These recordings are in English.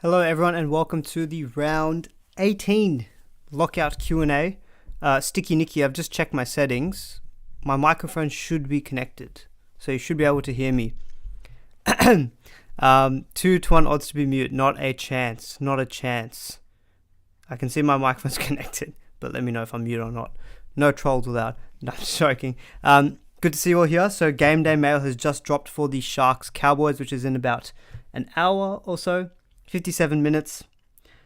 Hello everyone and welcome to the round 18 lockout Q&A. Sticky Nicky, I've just checked my settings. My microphone should be connected, so you should be able to hear me. 2 to 1 odds to be mute, not a chance. I can see my microphone's connected, but let me know if I'm mute or not. No trolls allowed. No, I'm just joking. Good to see you all here. So game day mail has just dropped for the Sharks Cowboys, which is in about an hour or so. 57 minutes.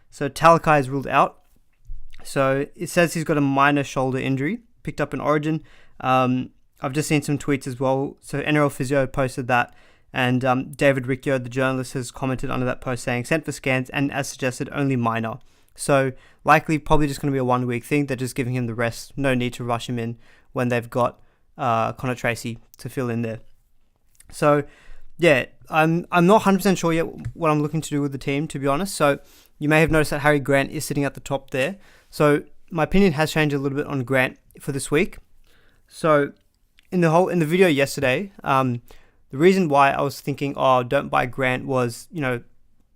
So Talakai is ruled out. So it says he's got a minor shoulder injury, picked up in Origin. I've just seen some tweets as well. So NRL Physio posted that, and David Riccio, the journalist, has commented under that post saying sent for scans and as suggested only minor. So likely probably just going to be a 1 week thing. They're just giving him the rest. No need to rush him in when they've got Connor Tracy to fill in there. So yeah, I'm not 100% sure yet what I'm looking to do with the team, to be honest. So you may have noticed that Harry Grant is sitting at the top there. So my opinion has changed a little bit on Grant for this week. So in the video yesterday, the reason why I was thinking, don't buy Grant was,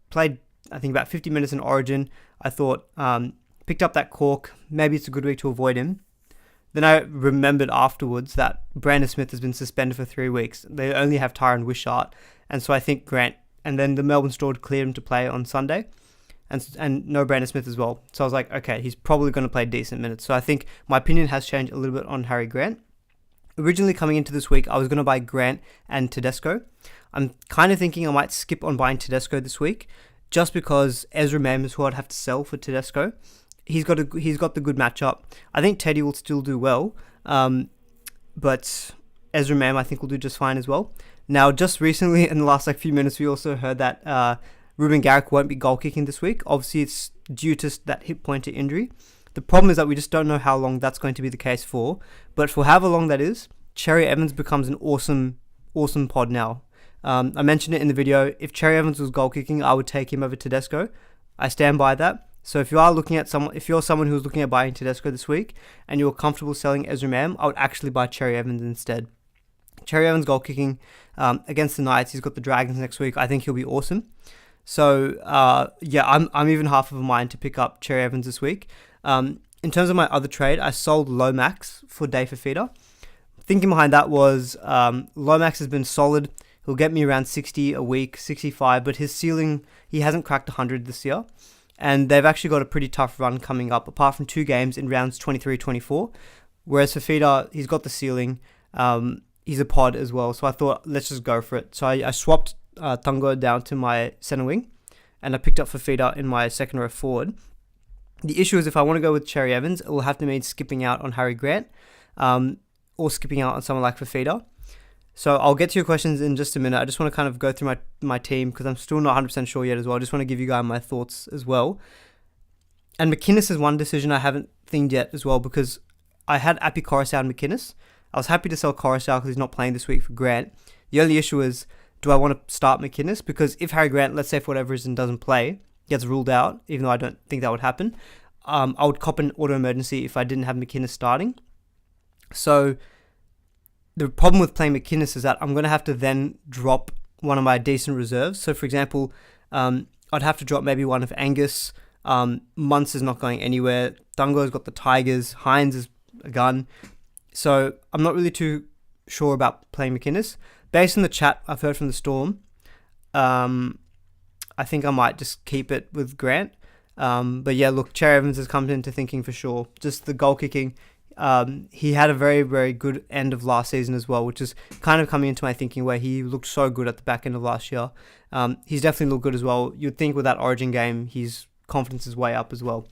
played I think about 50 minutes in Origin. I thought picked up that cork. Maybe it's a good week to avoid him. Then I remembered afterwards that Brandon Smith has been suspended for 3 weeks. They only have Tyron Wishart. And so I think Grant, and then the Melbourne Storm cleared him to play on Sunday. And no Brandon Smith as well. So I was like, okay, he's probably going to play decent minutes. So I think my opinion has changed a little bit on Harry Grant. Originally coming into this week, I was going to buy Grant and Tedesco. I'm kind of thinking I might skip on buying Tedesco this week, just because Ezra Mam is who I'd have to sell for Tedesco. He's got the good matchup. I think Teddy will still do well, but Ezra Mam I think will do just fine as well. Now, just recently in the last few minutes, we also heard that Ruben Garrick won't be goal kicking this week. Obviously, it's due to that hip pointer injury. The problem is that we just don't know how long that's going to be the case for. But for however long that is, Cherry Evans becomes an awesome pod now. I mentioned it in the video. If Cherry Evans was goal kicking, I would take him over Tedesco. I stand by that. So if you're someone who's looking at buying Tedesco this week and you're comfortable selling Ezra Mam, I would actually buy Cherry Evans instead. Cherry Evans goal kicking against the Knights. He's got the Dragons next week. I think he'll be awesome. So I'm even half of a mind to pick up Cherry Evans this week. In terms of my other trade, I sold Lomax for Day Fafita. Thinking behind that was Lomax has been solid. He'll get me around 60 a week, 65, but his ceiling, he hasn't cracked 100 this year. And they've actually got a pretty tough run coming up, apart from 2 games in rounds 23-24. Whereas Fafita, he's got the ceiling. He's a pod as well. So I thought, let's just go for it. So I swapped Tungo down to my center wing. And I picked up Fafita in my second row forward. The issue is if I want to go with Cherry Evans, it will have to mean skipping out on Harry Grant. Or skipping out on someone like Fafita. So I'll get to your questions in just a minute. I just want to kind of go through my team because I'm still not 100% sure yet as well. I just want to give you guys my thoughts as well. And McInnes is one decision I haven't thinked yet as well because I had Appy Coruscant and McInnes. I was happy to sell Coruscant because he's not playing this week for Grant. The only issue is, do I want to start McInnes? Because if Harry Grant, let's say for whatever reason, doesn't play, gets ruled out, even though I don't think that would happen, I would cop an auto emergency if I didn't have McInnes starting. So the problem with playing McInnes is that I'm going to have to then drop one of my decent reserves. So, for example, I'd have to drop maybe one of Angus. Muntz is not going anywhere. Dungo's got the Tigers. Hines is a gun. So, I'm not really too sure about playing McInnes. Based on the chat I've heard from the Storm, I think I might just keep it with Grant. But yeah, look, Cherry Evans has come into thinking for sure. Just the goal kicking. He had a very, very good end of last season as well, which is kind of coming into my thinking where he looked so good at the back end of last year. He's definitely looked good as well. You'd think with that Origin game, his confidence is way up as well.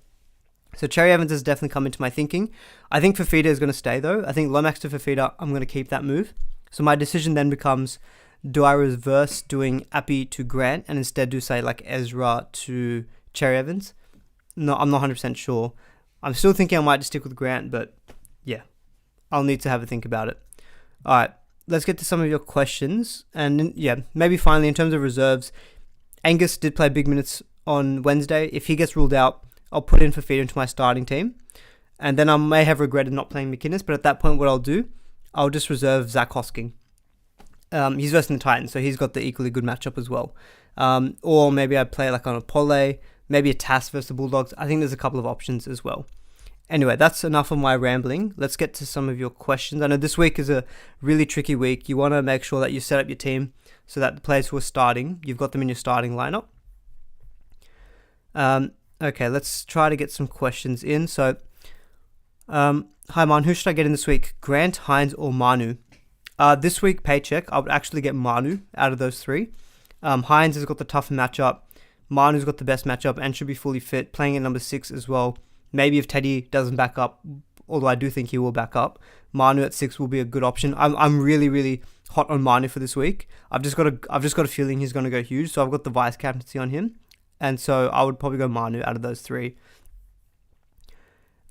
So Cherry Evans has definitely come into my thinking. I think Fafita is going to stay though. I think Lomax to Fafita, I'm going to keep that move. So my decision then becomes, do I reverse doing Appy to Grant and instead do say like Ezra to Cherry Evans? No, I'm not 100% sure. I'm still thinking I might just stick with Grant, but yeah, I'll need to have a think about it. All right, let's get to some of your questions. And yeah, maybe finally, in terms of reserves, Angus did play big minutes on Wednesday. If he gets ruled out, I'll put in Fafita into my starting team. And then I may have regretted not playing McInnes, but at that point, what I'll do, I'll just reserve Zach Hosking. He's versus the Titans, so he's got the equally good matchup as well. Or maybe I'd play like on a Pole, maybe a TAS versus the Bulldogs. I think there's a couple of options as well. Anyway, that's enough of my rambling. Let's get to some of your questions. I know this week is a really tricky week. You want to make sure that you set up your team so that the players who are starting, you've got them in your starting lineup. Okay, let's try to get some questions in. So, hi Man, who should I get in this week? Grant, Hines, or Manu? This week, paycheck, I would actually get Manu out of those three. Hines has got the tougher matchup. Manu's got the best matchup and should be fully fit, playing at number 6 as well. Maybe if Teddy doesn't back up, although I do think he will back up, Manu at 6 will be a good option. I'm really, really hot on Manu for this week. I've just got a feeling he's going to go huge, so I've got the vice captaincy on him, and so I would probably go Manu out of those three.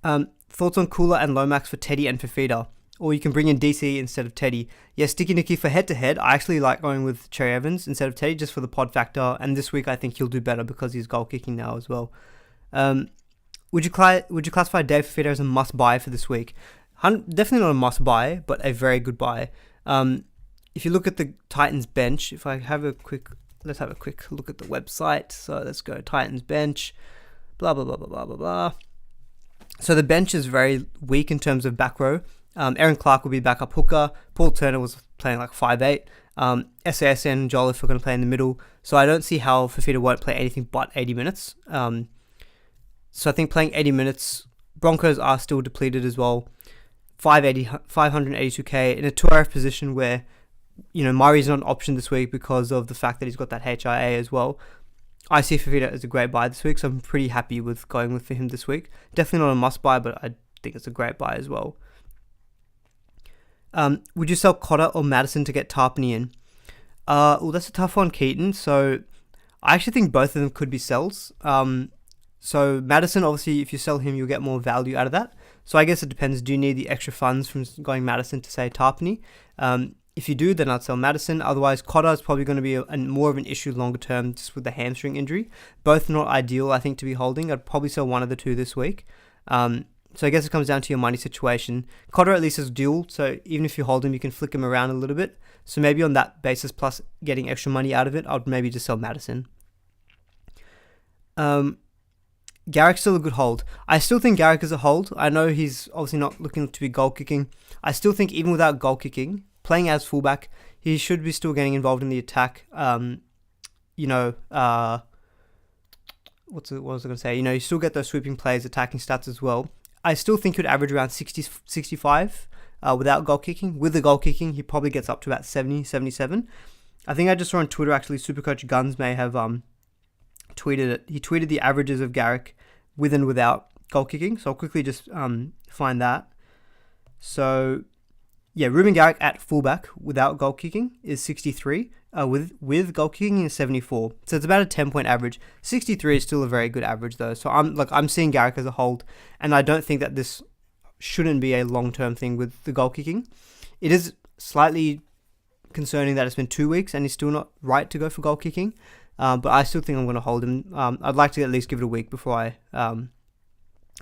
Thoughts on Cooler and Lomax for Teddy and Fafita? Or you can bring in DC instead of Teddy. Yeah, Sticky Nicky for head-to-head, I actually like going with Cherry Evans instead of Teddy, just for the pod factor, and this week I think he'll do better because he's goal kicking now as well. Would you classify Dave Fafita as a must-buy for this week? Definitely not a must-buy, but a very good buy. If you look at the Titans bench, let's have a quick look at the website. So let's go Titans bench, blah, blah, blah, blah, blah, blah, blah. So the bench is very weak in terms of back row. Aaron Clark will be backup hooker. Paul Turner was playing like 5'8". SAS and Jolliffe are going to play in the middle. So I don't see how Fafita won't play anything but 80 minutes. So I think playing 80 minutes, Broncos are still depleted as well. 582k in a 2RF position where, Murray's not an option this week because of the fact that he's got that HIA as well. I see Fafita as a great buy this week, so I'm pretty happy with going with for him this week. Definitely not a must buy, but I think it's a great buy as well. Would you sell Cotter or Madison to get Tarpany in? That's a tough one, Keaton. So I actually think both of them could be sells. So Madison, obviously, if you sell him, you'll get more value out of that. So I guess it depends. Do you need the extra funds from going Madison to, say, Tarpany? If you do, then I'd sell Madison. Otherwise, Cotter is probably going to be more of an issue longer term, just with the hamstring injury. Both not ideal, I think, to be holding. I'd probably sell one of the two this week. So I guess it comes down to your money situation. Cotter at least is dual, so even if you hold him, you can flick him around a little bit. So maybe on that basis, plus getting extra money out of it, I'd maybe just sell Madison. Garrick's still a good hold. I still think Garrick is a hold. I know he's obviously not looking to be goal kicking. I still think even without goal kicking, playing as fullback, he should be still getting involved in the attack. What was I going to say? You still get those sweeping plays, attacking stats as well. I still think he'd average around 60, 65 without goal kicking. With the goal kicking, he probably gets up to about 70, 77. I think I just saw on Twitter, actually, Supercoach Guns may have tweeted it. He tweeted the averages of Garrick with and without goal kicking. So I'll quickly just find that. So, yeah, Ruben Garrick at fullback without goal kicking is 63. With goal kicking is 74. So it's about a 10-point average. 63 is still a very good average though. So I'm seeing Garrick as a hold, and I don't think that this shouldn't be a long-term thing with the goal kicking. It is slightly concerning that it's been 2 weeks and he's still not right to go for goal kicking. But I still think I'm going to hold him. I'd like to at least give it a week before I,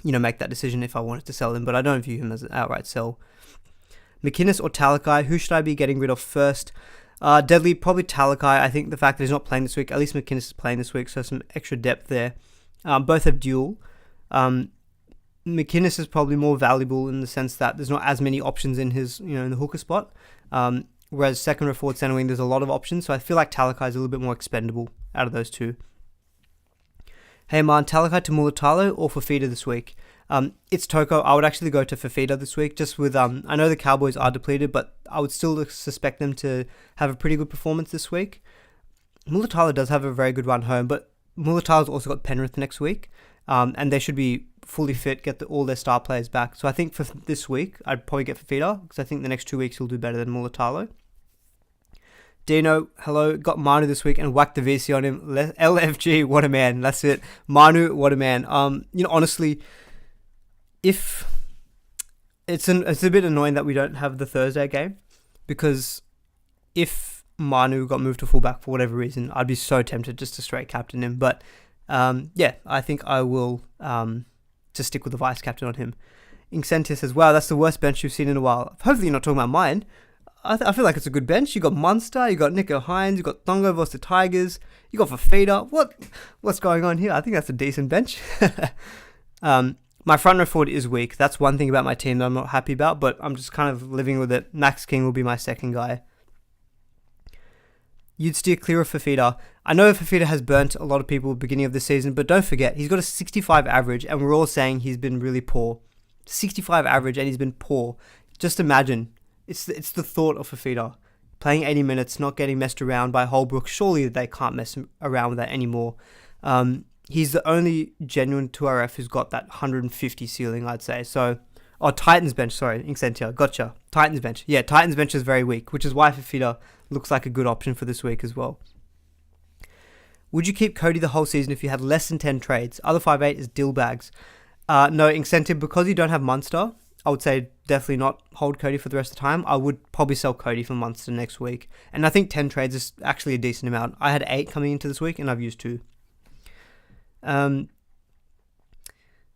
make that decision if I wanted to sell him. But I don't view him as an outright sell. McInnes or Talakai, who should I be getting rid of first? Deadly, probably Talakai. I think the fact that he's not playing this week, at least McInnes is playing this week, so some extra depth there. Both have dual. McInnes is probably more valuable in the sense that there's not as many options in his, in the hooker spot. Whereas second or forward centre wing, there's a lot of options. So I feel like Talakai is a little bit more expendable out of those two. Hey man, Talakai to Mulatalo or Fafita this week? It's Toko. I would actually go to Fafita this week, just with, I know the Cowboys are depleted, but I would still suspect them to have a pretty good performance this week. Mulatalo does have a very good run home, but Mulatalo's also got Penrith next week, and they should be fully fit, get all their star players back. So I think for this week, I'd probably get Fafita, because I think the next 2 weeks he'll do better than Mulatalo. Dino, hello, got Manu this week and whacked the VC on him. LFG, what a man. That's it. Manu, what a man. Honestly, if it's a bit annoying that we don't have the Thursday game, because if Manu got moved to fullback for whatever reason, I'd be so tempted just to straight captain him. But I think I will just stick with the vice captain on him. Incentive says, wow, that's the worst bench you've seen in a while. Hopefully you're not talking about mine. I feel like it's a good bench. You got Munster, you got Nico Hines, you got Thongo versus the Tigers, you got Fafita. What's going on here? I think that's a decent bench. My front row forward is weak. That's one thing about my team that I'm not happy about, but I'm just kind of living with it. Max King will be my second guy. You'd steer clear of Fafita. I know Fafita has burnt a lot of people at the beginning of the season, but don't forget, he's got a 65 average, and we're all saying he's been really poor. 65 average, and he's been poor. Just imagine. It's the thought of Fafita. Playing 80 minutes, not getting messed around by Holbrook. Surely they can't mess around with that anymore. He's the only genuine 2RF who's got that 150 ceiling, I'd say. So, Titans bench, sorry, Incentia, gotcha. Titans bench. Yeah, Titans bench is very weak, which is why Fafita looks like a good option for this week as well. Would you keep Cody the whole season if you had less than 10 trades? Other 5'8 is dill bags. No, incentive, because you don't have Munster, I would say definitely not hold Cody for the rest of the time. I would probably sell Cody for Munster next week. And I think 10 trades is actually a decent amount. I had 8 coming into this week, and I've used 2.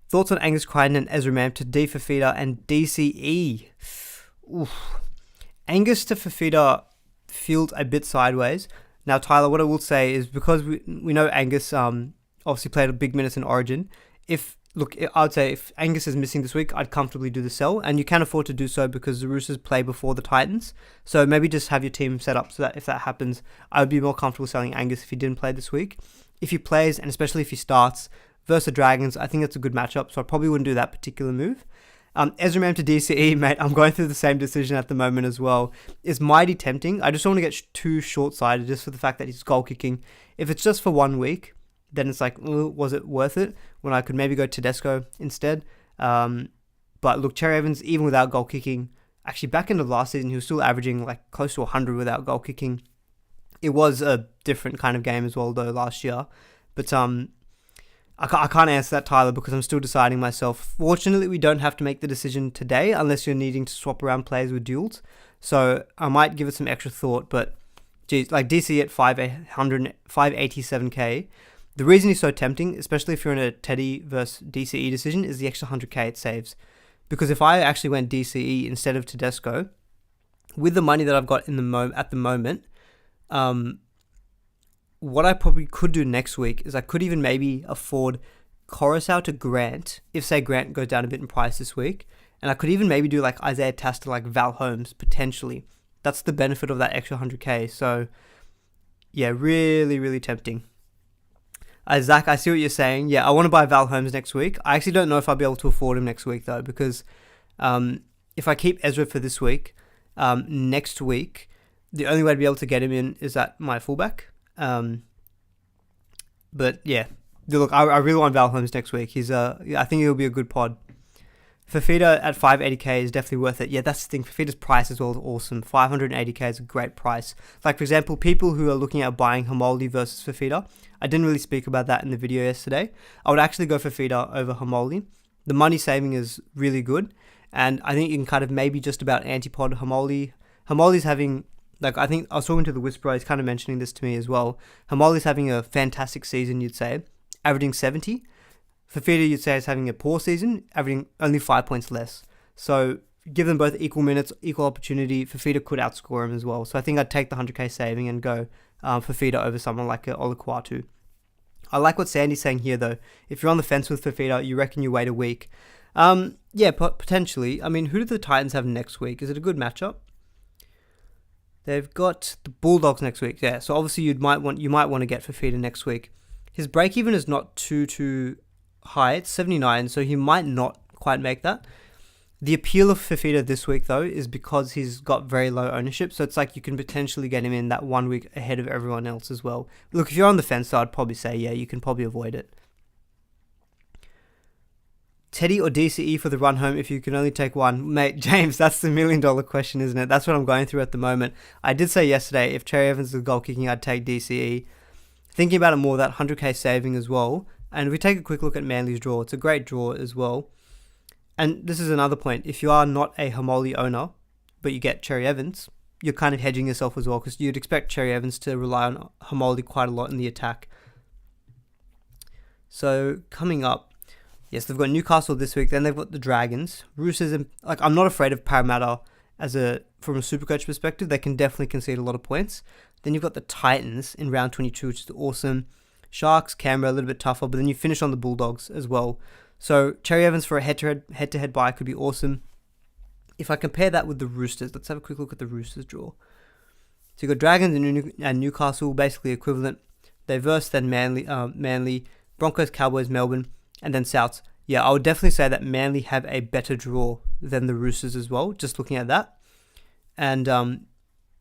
Thoughts on Angus Crichton and Ezra Mam to D Fafita and DCE? Oof. Angus to Fafita feels a bit sideways. Now, Tyler, what I will say is because we know Angus obviously played a big minutes in Origin. I'd say if Angus is missing this week, I'd comfortably do the sell, and you can afford to do so because the Roosters play before the Titans. So maybe just have your team set up so that if that happens, I would be more comfortable selling Angus if he didn't play this week. If he plays, and especially if he starts versus the Dragons, I think that's a good matchup, so I probably wouldn't do that particular move. Ezra Mam to DCE, mate, I'm going through the same decision at the moment as well. It's mighty tempting. I just don't want to get too short-sighted just for the fact that he's goal-kicking. If it's just for 1 week, then it's like, was it worth it? When I could maybe go Tedesco instead. But look, Cherry Evans, even without goal-kicking, actually back into last season, he was still averaging like close to 100 without goal-kicking. It was a different kind of game as well, though, last year. But I can't answer that, Tyler, because I'm still deciding myself. Fortunately, we don't have to make the decision today unless you're needing to swap around players with duels. So I might give it some extra thought, but geez, like DC at 587k. The reason he's so tempting, especially if you're in a Teddy versus DCE decision, is the extra 100k it saves. Because if I actually went DCE instead of Tedesco, with the money that I've got at the moment, what I probably could do next week is I could even maybe afford Coruscant to Grant, if say Grant goes down a bit in price this week, and I could even maybe do like Isaiah Tass to like Val Holmes, potentially. That's the benefit of that extra 100k, so yeah, really, really tempting. Zach, I see what you're saying. Yeah, I want to buy Val Holmes next week. I actually don't know if I'll be able to afford him next week though, because if I keep Ezra for this week, next week, the only way to be able to get him in is at my fullback. But yeah, look, I really want Val Holmes next week. I think he'll be a good pod. Fafita at 580k is definitely worth it. Yeah, that's the thing. Fafita's price as well is awesome. 580k is a great price. Like, for example, people who are looking at buying Hamoldi versus Fafita, I didn't really speak about that in the video yesterday. I would actually go Fafita over Hamoldi. The money saving is really good, and I think you can kind of maybe just about antipod Hamoldi. Hamoldi's having, like, I think I was talking to the Whisperer, he's kind of mentioning this to me as well. Hamoldi's having a fantastic season, you'd say, averaging 70. Fafita, you'd say, is having a poor season, averaging only 5 points less. So, give them both equal minutes, equal opportunity. Fafita could outscore him as well. So, I think I'd take the 100k saving and go Fafita over someone like LOCKOUT. I like what Sandy's saying here, though. If you're on the fence with Fafita, you reckon you wait a week. Yeah, potentially. I mean, who do the Titans have next week? Is it a good matchup? They've got the Bulldogs next week. Yeah, so obviously you might want to get Fafita next week. His break even is not too high. It's 79, so he might not quite make that. The appeal of Fafita this week, though, is because he's got very low ownership, so it's like you can potentially get him in that 1 week ahead of everyone else as well. Look, if you're on the fence, I'd probably say, yeah, you can probably avoid it. Teddy or DCE for the run home if you can only take one? Mate, James, that's the $1 million question, isn't it? That's what I'm going through at the moment. I did say yesterday, if Cherry Evans is goal kicking, I'd take DCE. Thinking about it more, that 100k saving as well. And if we take a quick look at Manly's draw, it's a great draw as well. And this is another point. If you are not a Hamoli owner, but you get Cherry Evans, you're kind of hedging yourself as well, because you'd expect Cherry Evans to rely on Hamoli quite a lot in the attack. So, coming up, yes, they've got Newcastle this week, then they've got the Dragons. Roosters, I'm not afraid of Parramatta from a Supercoach perspective, they can definitely concede a lot of points. Then you've got the Titans in round 22, which is awesome. Sharks, Canberra, a little bit tougher, but then you finish on the Bulldogs as well. So Cherry Evans for a head-to-head buy could be awesome. If I compare that with the Roosters, let's have a quick look at the Roosters draw. So you've got Dragons and Newcastle, basically equivalent. They verse then Manly, Broncos, Cowboys, Melbourne, and then Souths. Yeah, I would definitely say that Manly have a better draw than the Roosters as well, just looking at that. And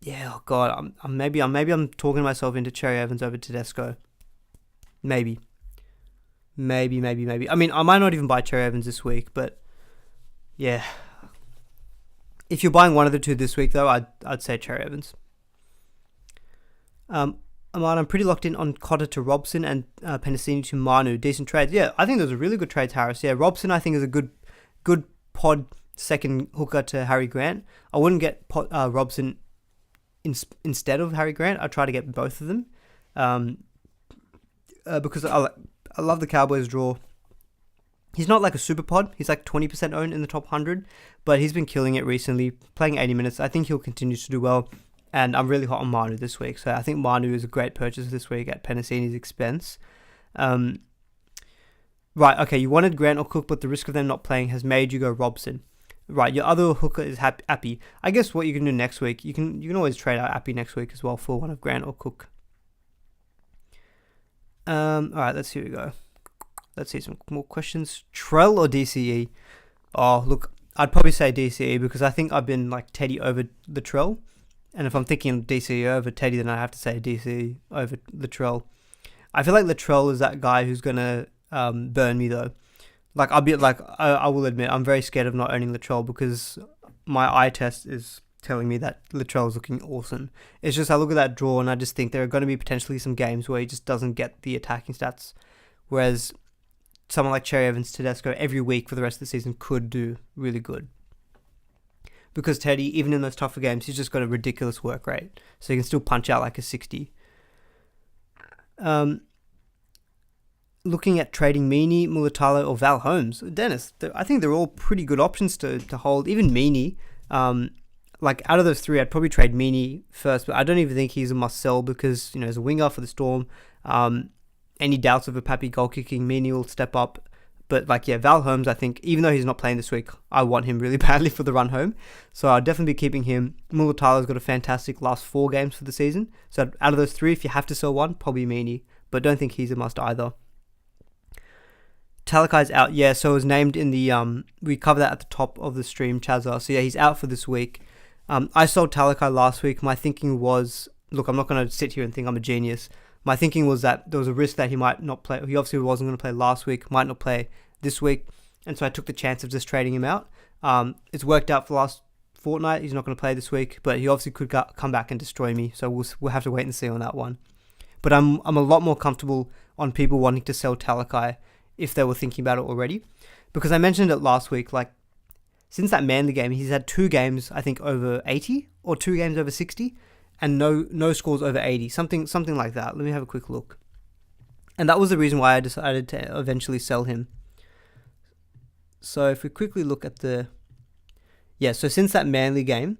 yeah, oh God, maybe I'm talking myself into Cherry Evans over Tedesco. Maybe. I mean, I might not even buy Cherry Evans this week, but yeah. If you're buying one of the two this week, though, I'd say Cherry Evans. Aman, I'm pretty locked in on Cotter to Robson and Penasini to Manu. Decent trades. Yeah, I think those are really good trades, Harris. Yeah, Robson I think is a good pod second hooker to Harry Grant. I wouldn't get Robson instead of Harry Grant. I'd try to get both of them because I love the Cowboys draw. He's not like a super pod. He's like 20% owned in the top 100, but he's been killing it recently, playing 80 minutes. I think he'll continue to do well. And I'm really hot on Manu this week. So I think Manu is a great purchase this week at Penasini's expense. Right, okay, you wanted Grant or Cook, but the risk of them not playing has made you go Robson. Right, your other hooker is Appy. I guess what you can do next week, you can always trade out Appy next week as well for one of Grant or Cook. Alright, let's see where we go. Let's see some more questions. Trell or DCE? Oh, look, I'd probably say DCE because I think I've been like Teddy over the Trell. And if I'm thinking DCE over Teddy, then I have to say DCE over Latrell. I feel like Latrell is that guy who's going to burn me, though. Like, I will admit, I'm very scared of not owning Latrell because my eye test is telling me that Latrell is looking awesome. It's just I look at that draw and I just think there are going to be potentially some games where he just doesn't get the attacking stats. Whereas someone like Cherry Evans Tedesco every week for the rest of the season could do really good. Because Teddy, even in those tougher games, he's just got a ridiculous work rate. So he can still punch out like a 60. Looking at trading Meaney, Mulatalo, or Val Holmes. Dennis, I think they're all pretty good options to hold. Even Meaney, like out of those three, I'd probably trade Meaney first. But I don't even think he's a must-sell because, he's a winger for the Storm. Any doubts of a Pappy goal kicking, Meaney will step up. But Val Holmes, I think, even though he's not playing this week, I want him really badly for the run home. So I'll definitely be keeping him. Mulatalo's got a fantastic last 4 games for the season. So out of those 3, if you have to sell one, probably Meaney. But don't think he's a must either. Talakai's out. Yeah, so it was named in the... we covered that at the top of the stream, Chazza. So yeah, he's out for this week. I sold Talakai last week. My thinking was... Look, I'm not going to sit here and think I'm a genius. My thinking was that there was a risk that he might not play. He obviously wasn't going to play last week, might not play this week. And so I took the chance of just trading him out. It's worked out for the last fortnight. He's not going to play this week, but he obviously could come back and destroy me. So we'll have to wait and see on that one. But I'm a lot more comfortable on people wanting to sell Talakai if they were thinking about it already. Because I mentioned it last week, since that Manly game, he's had 2 games, I think, over 80 or 2 games over 60. And no scores over 80, something like that. Let me have a quick look. And that was the reason why I decided to eventually sell him. So if we quickly look at the... Yeah, so since that Manly game,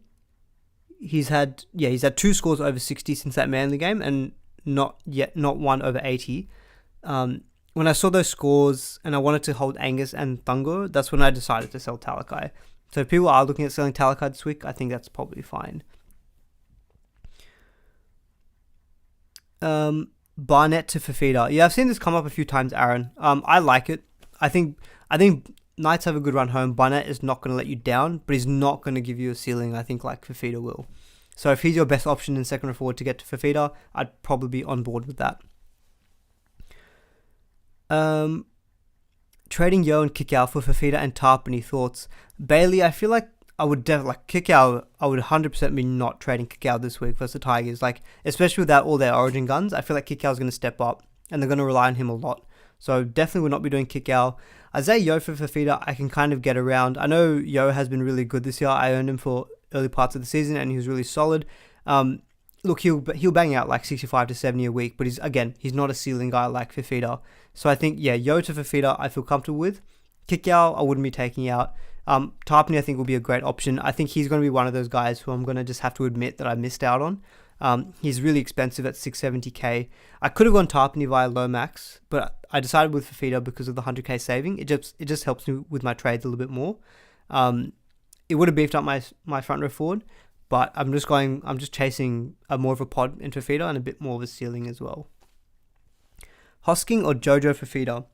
he's had 2 scores over 60 since that Manly game, and not one over 80. When I saw those scores and I wanted to hold Angus and Thungo, that's when I decided to sell Talakai. So if people are looking at selling Talakai this week, I think that's probably fine. Barnett to Fafita. Yeah, I've seen this come up a few times, Aaron. I like it. I think Knights have a good run home. Barnett is not going to let you down, but he's not going to give you a ceiling, I think, like Fafita will. So if he's your best option in second or forward to get to Fafita, I'd probably be on board with that. Trading Yo and Kickout for Fafita and Tarp. Any thoughts? Bailey, I feel like I would definitely Kickout. I would 100% be not trading Kickout this week versus the Tigers. Especially without all their origin guns, I feel like Kickout is going to step up and they're going to rely on him a lot. So definitely will not be doing Kickout. Isaiah Yo for Fafita, I can kind of get around. I know Yo has been really good this year. I owned him for early parts of the season and he was really solid. Look, he'll bang out 65 to 70 a week, but he's not a ceiling guy like Fafita. So I think, Yo to Fafita, I feel comfortable with. Kickout, I wouldn't be taking out. Tarpany, I think, will be a great option. I think he's going to be one of those guys who I'm going to just have to admit that I missed out on. He's really expensive at 670k. I could have gone Tarpany via Lomax, but I decided with Fafita because of the 100k saving. It just helps me with my trades a little bit more. It would have beefed up my front row forward, but I'm just chasing more of a pod into Fafita and a bit more of a ceiling as well. Hosking or Jojo Fafita?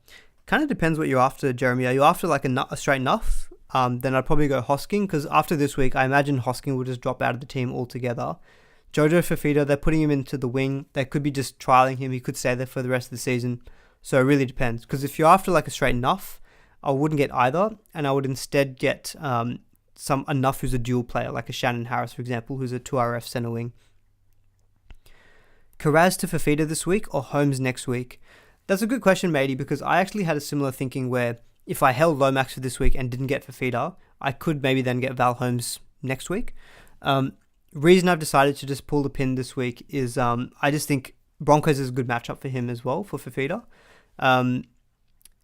Kind of depends what you're after, Jeremy. Are you after like a straight nuff? Then I'd probably go Hosking, because after this week, I imagine Hosking will just drop out of the team altogether. Jojo Fafita, they're putting him into the wing. They could be just trialing him. He could stay there for the rest of the season. So it really depends. Because if you're after like a straight nuff, I wouldn't get either. And I would instead get a nuff who's a dual player, like a Shannon Harris, for example, who's a 2RF centre wing. Karaz to Fafita this week or Holmes next week? That's a good question, matey, because I actually had a similar thinking where if I held Lomax for this week and didn't get Fafita, I could maybe then get Val Holmes next week. Reason I've decided to just pull the pin this week is I just think Broncos is a good matchup for him as well, for Fafita. And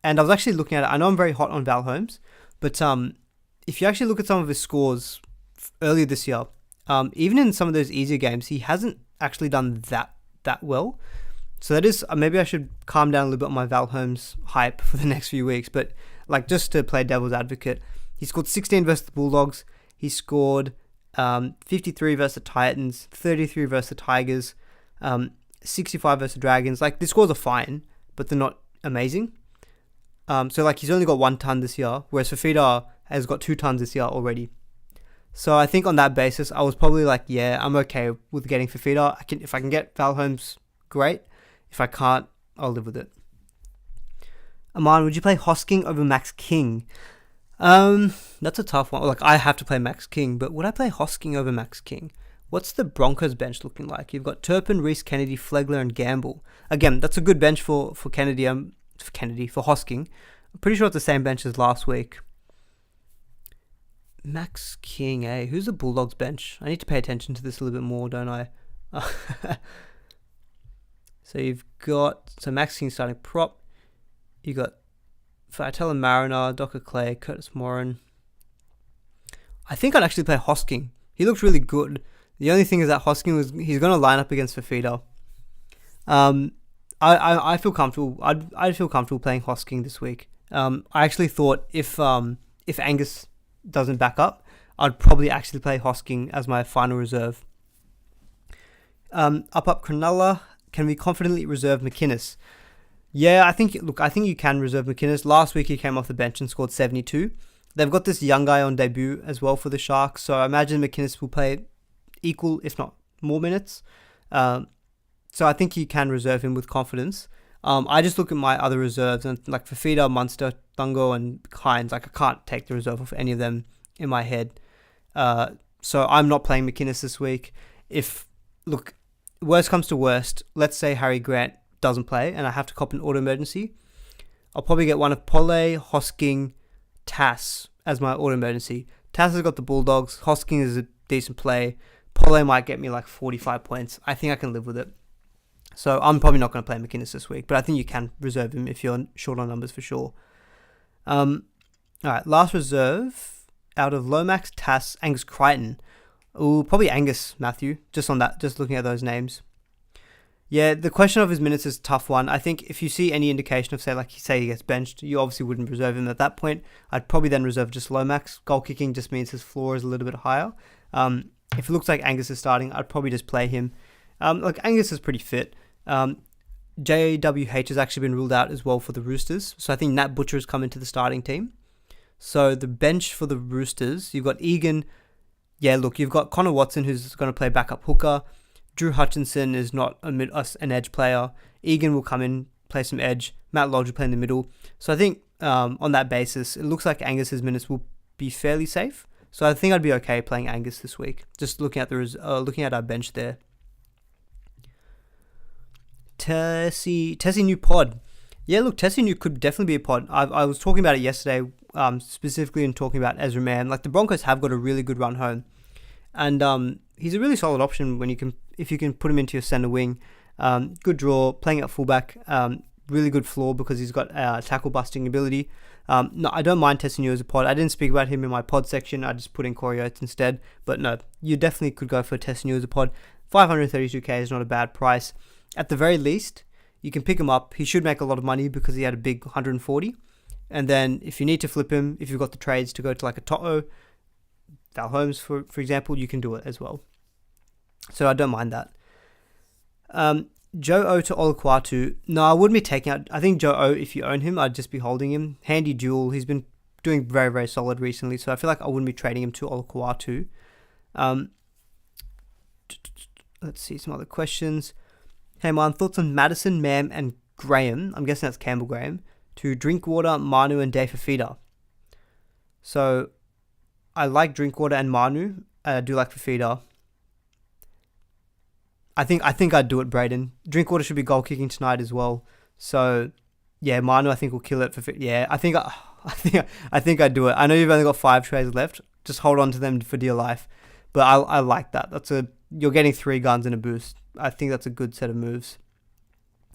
I was actually looking at it. I know I'm very hot on Val Holmes, but if you actually look at some of his scores earlier this year, even in some of those easier games, he hasn't actually done that well. So that is, maybe I should calm down a little bit on my Val Holmes hype for the next few weeks. But like, just to play devil's advocate, he scored 16 versus the Bulldogs. He scored 53 versus the Titans, 33 versus the Tigers, 65 versus the Dragons. Like, the scores are fine, but they're not amazing. So like, he's only got 1 ton this year, whereas Fafita has got 2 tons this year already. So I think on that basis, I was probably like, yeah, I'm okay with getting Fafita. If I can get Val Holmes, great. If I can't, I'll live with it. Aman, would you play Hosking over Max King? That's a tough one. Like, I have to play Max King, but would I play Hosking over Max King? What's the Broncos bench looking like? You've got Turpin, Reece Kennedy, Flegler, and Gamble. Again, that's a good bench for Kennedy. For Hosking. I'm pretty sure it's the same bench as last week. Max King, eh? Who's the Bulldogs bench? I need to pay attention to this a little bit more, don't I? So you've got Max King starting prop. You got Faitella Mariner, Docker Clay, Curtis Moran. I think I'd actually play Hosking. He looks really good. The only thing is that Hosking he's going to line up against Fafita. I feel comfortable. I'd feel comfortable playing Hosking this week. I actually thought if Angus doesn't back up, I'd probably actually play Hosking as my final reserve. Up Cronulla. Can we confidently reserve McInnes? Yeah, I think you can reserve McInnes. Last week he came off the bench and scored 72. They've got this young guy on debut as well for the Sharks, so I imagine McInnes will play equal, if not more minutes. So I think you can reserve him with confidence. I just look at my other reserves, and like Fafita, Munster, Thungo, and Hines, like I can't take the reserve of any of them in my head. So I'm not playing McInnes this week. Worst comes to worst, let's say Harry Grant doesn't play and I have to cop an auto emergency. I'll probably get one of Pole, Hosking, Tass as my auto emergency. Tass has got the Bulldogs. Hosking is a decent play. Pole might get me like 45 points. I think I can live with it. So I'm probably not going to play McInnes this week, but I think you can reserve him if you're short on numbers for sure. Alright, last reserve out of Lomax, Tass, Angus Crichton. Ooh, probably Angus, Matthew, just looking at those names. Yeah, the question of his minutes is a tough one. I think if you see any indication of, say he gets benched, you obviously wouldn't reserve him at that point. I'd probably then reserve just Lomax. Goal kicking just means his floor is a little bit higher. If it looks like Angus is starting, I'd probably just play him. Angus is pretty fit. JWH has actually been ruled out as well for the Roosters. So I think Nat Butcher has come into the starting team. So the bench for the Roosters, you've got Egan. Yeah, look, you've got Connor Watson, who's going to play backup hooker. Drew Hutchinson is not an edge player. Egan will come in, play some edge. Matt Lodge will play in the middle. So I think on that basis, it looks like Angus's minutes will be fairly safe. So I think I'd be okay playing Angus this week. Just looking at our bench there. Tessie new pod. Yeah, look, Tessie new could definitely be a pod. I was talking about it yesterday, specifically in talking about Ezra Mann. Like, the Broncos have got a really good run home, and he's a really solid option if you can put him into your center wing. Good draw, playing at fullback. really good floor because he's got tackle busting ability. No, I don't mind testing you as a pod. I didn't speak about him in my pod section. I just put in Corey Oates instead. But no, you definitely could go for testing you as a pod. 532k is not a bad price. At the very least, you can pick him up. He should make a lot of money because he had a big 140. And then if you need to flip him, if you've got the trades to go to like a Toto, Val Holmes, for example, you can do it as well. So I don't mind that. Joe O to Olukwatu. No, I wouldn't be taking out. I think Joe O, if you own him, I'd just be holding him. Handy duel. He's been doing very, very solid recently. So I feel like I wouldn't be trading him to Olukwatu. Let's see some other questions. Hey, man, thoughts on Madison, Mam, and Graham? I'm guessing that's Campbell Graham. To Drinkwater, Manu, and Dave Fafita. So I like Drinkwater and Manu. I do like Fafita. I think I'd do it, Braden. Drinkwater should be goal kicking tonight as well. So yeah, Manu I think will kill it for yeah. I think I'd do it. I know you've only got 5 trades left. Just hold on to them for dear life. But I like that. You're getting 3 guns and a boost. I think that's a good set of moves.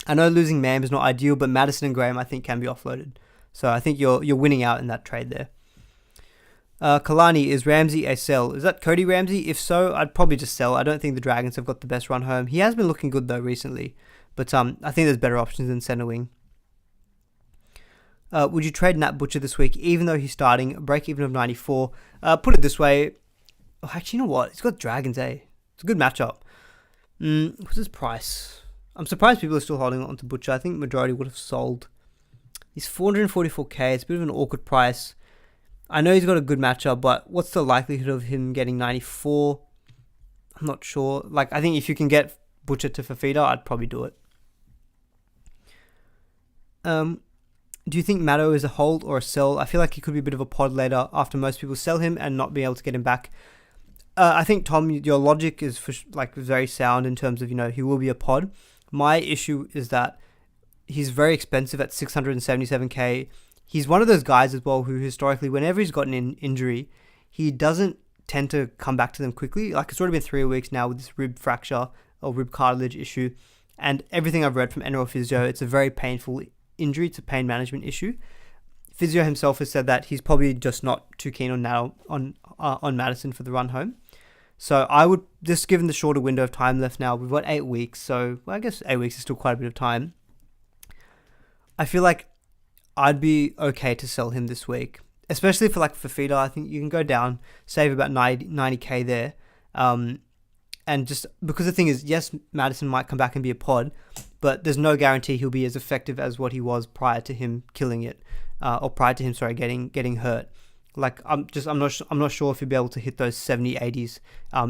I know losing Mam is not ideal, but Madison and Graham I think can be offloaded. So I think you're winning out in that trade there. Kalani, is Ramsey a sell? Is that Cody Ramsey? If so, I'd probably just sell. I don't think the Dragons have got the best run home. He has been looking good though recently, but I think there's better options than centre wing. Would you trade Nat Butcher this week, even though he's starting? Break even of 94. Put it this way. Oh, actually, you know what? He's got Dragons, eh? It's a good matchup. What's his price? I'm surprised people are still holding on to Butcher. I think majority would have sold. He's 444k. It's a bit of an awkward price. I know he's got a good matchup, but what's the likelihood of him getting 94? I'm not sure. I think if you can get Butcher to Fafita, I'd probably do it. Do you think Matto is a hold or a sell? I feel like he could be a bit of a pod later after most people sell him and not be able to get him back. I think, Tom, your logic is very sound in terms of, he will be a pod. My issue is that he's very expensive at 677k. He's one of those guys as well who historically, whenever he's gotten an injury, he doesn't tend to come back to them quickly. It's already been 3 weeks now with this rib fracture or rib cartilage issue. And everything I've read from NRL Physio, it's a very painful injury. It's a pain management issue. Physio himself has said that he's probably just not too keen on Madison for the run home. So I would, just given the shorter window of time left now, we've got 8 weeks. So I guess 8 weeks is still quite a bit of time. I feel like I'd be okay to sell him this week, especially for Fafita. I think you can go down, save about 90k there. And just because the thing is, yes, Madison might come back and be a pod, but there's no guarantee he'll be as effective as what he was prior to him killing it, or prior to him, getting hurt. I'm not sure if he'll be able to hit those 70, 80s,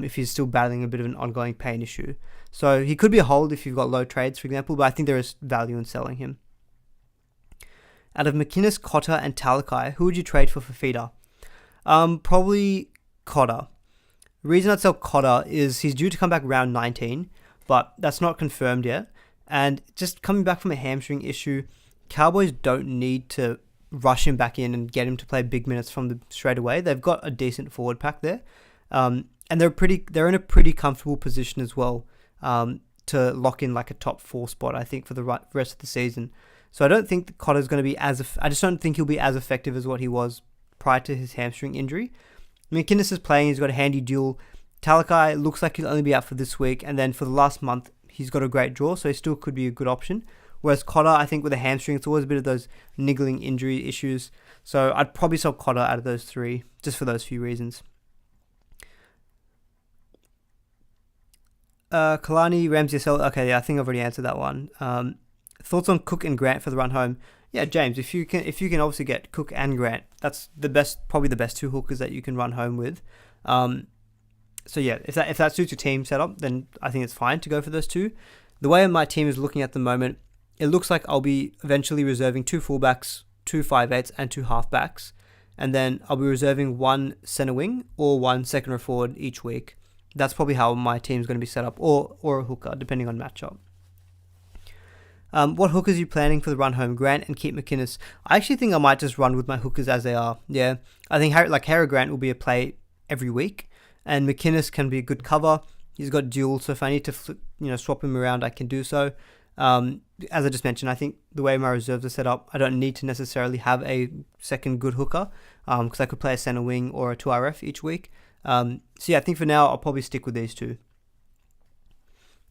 if he's still battling a bit of an ongoing pain issue. So he could be a hold if you've got low trades, for example, but I think there is value in selling him. Out of McInnes, Cotter, and Talakai, who would you trade for Fafita? Probably Cotter. The reason I'd sell Cotter is he's due to come back round 19, but that's not confirmed yet. And just coming back from a hamstring issue, Cowboys don't need to rush him back in and get him to play big minutes from straight away. They've got a decent forward pack there, and they're in a pretty comfortable position as well to lock in a top 4 spot, I think, for the rest of the season. So I don't think Cotter's going to be I just don't think he'll be as effective as what he was prior to his hamstring injury. McInnes is playing, he's got a handy duel. Talakai looks like he'll only be out for this week, and then for the last month, he's got a great draw, so he still could be a good option. Whereas Cotter, I think with a hamstring, it's always a bit of those niggling injury issues. So I'd probably sell Cotter out of those 3, just for those few reasons. Kalani, Ramsey, sell. Okay, yeah, I think I've already answered that one. Thoughts on Cook and Grant for the run home? Yeah, James, if you can obviously get Cook and Grant, that's probably the best 2 hookers that you can run home with. So yeah, if that suits your team setup, then I think it's fine to go for those 2. The way my team is looking at the moment, it looks like I'll be eventually reserving 2 fullbacks, 2 5/8s, and 2 halfbacks, and then I'll be reserving 1 centre wing or 1 second row forward each week. That's probably how my team's going to be set up, or a hooker, depending on matchup. What hookers are you planning for the run home? Grant and keep McInnes. I actually think I might just run with my hookers as they are. Yeah, I think Harry Grant will be a play every week, and McInnes can be a good cover. He's got dual, so if I need to swap him around, I can do so. As I just mentioned, I think the way my reserves are set up, I don't need to necessarily have a second good hooker because I could play a centre wing or a 2RF each week. So yeah, I think for now I'll probably stick with these two.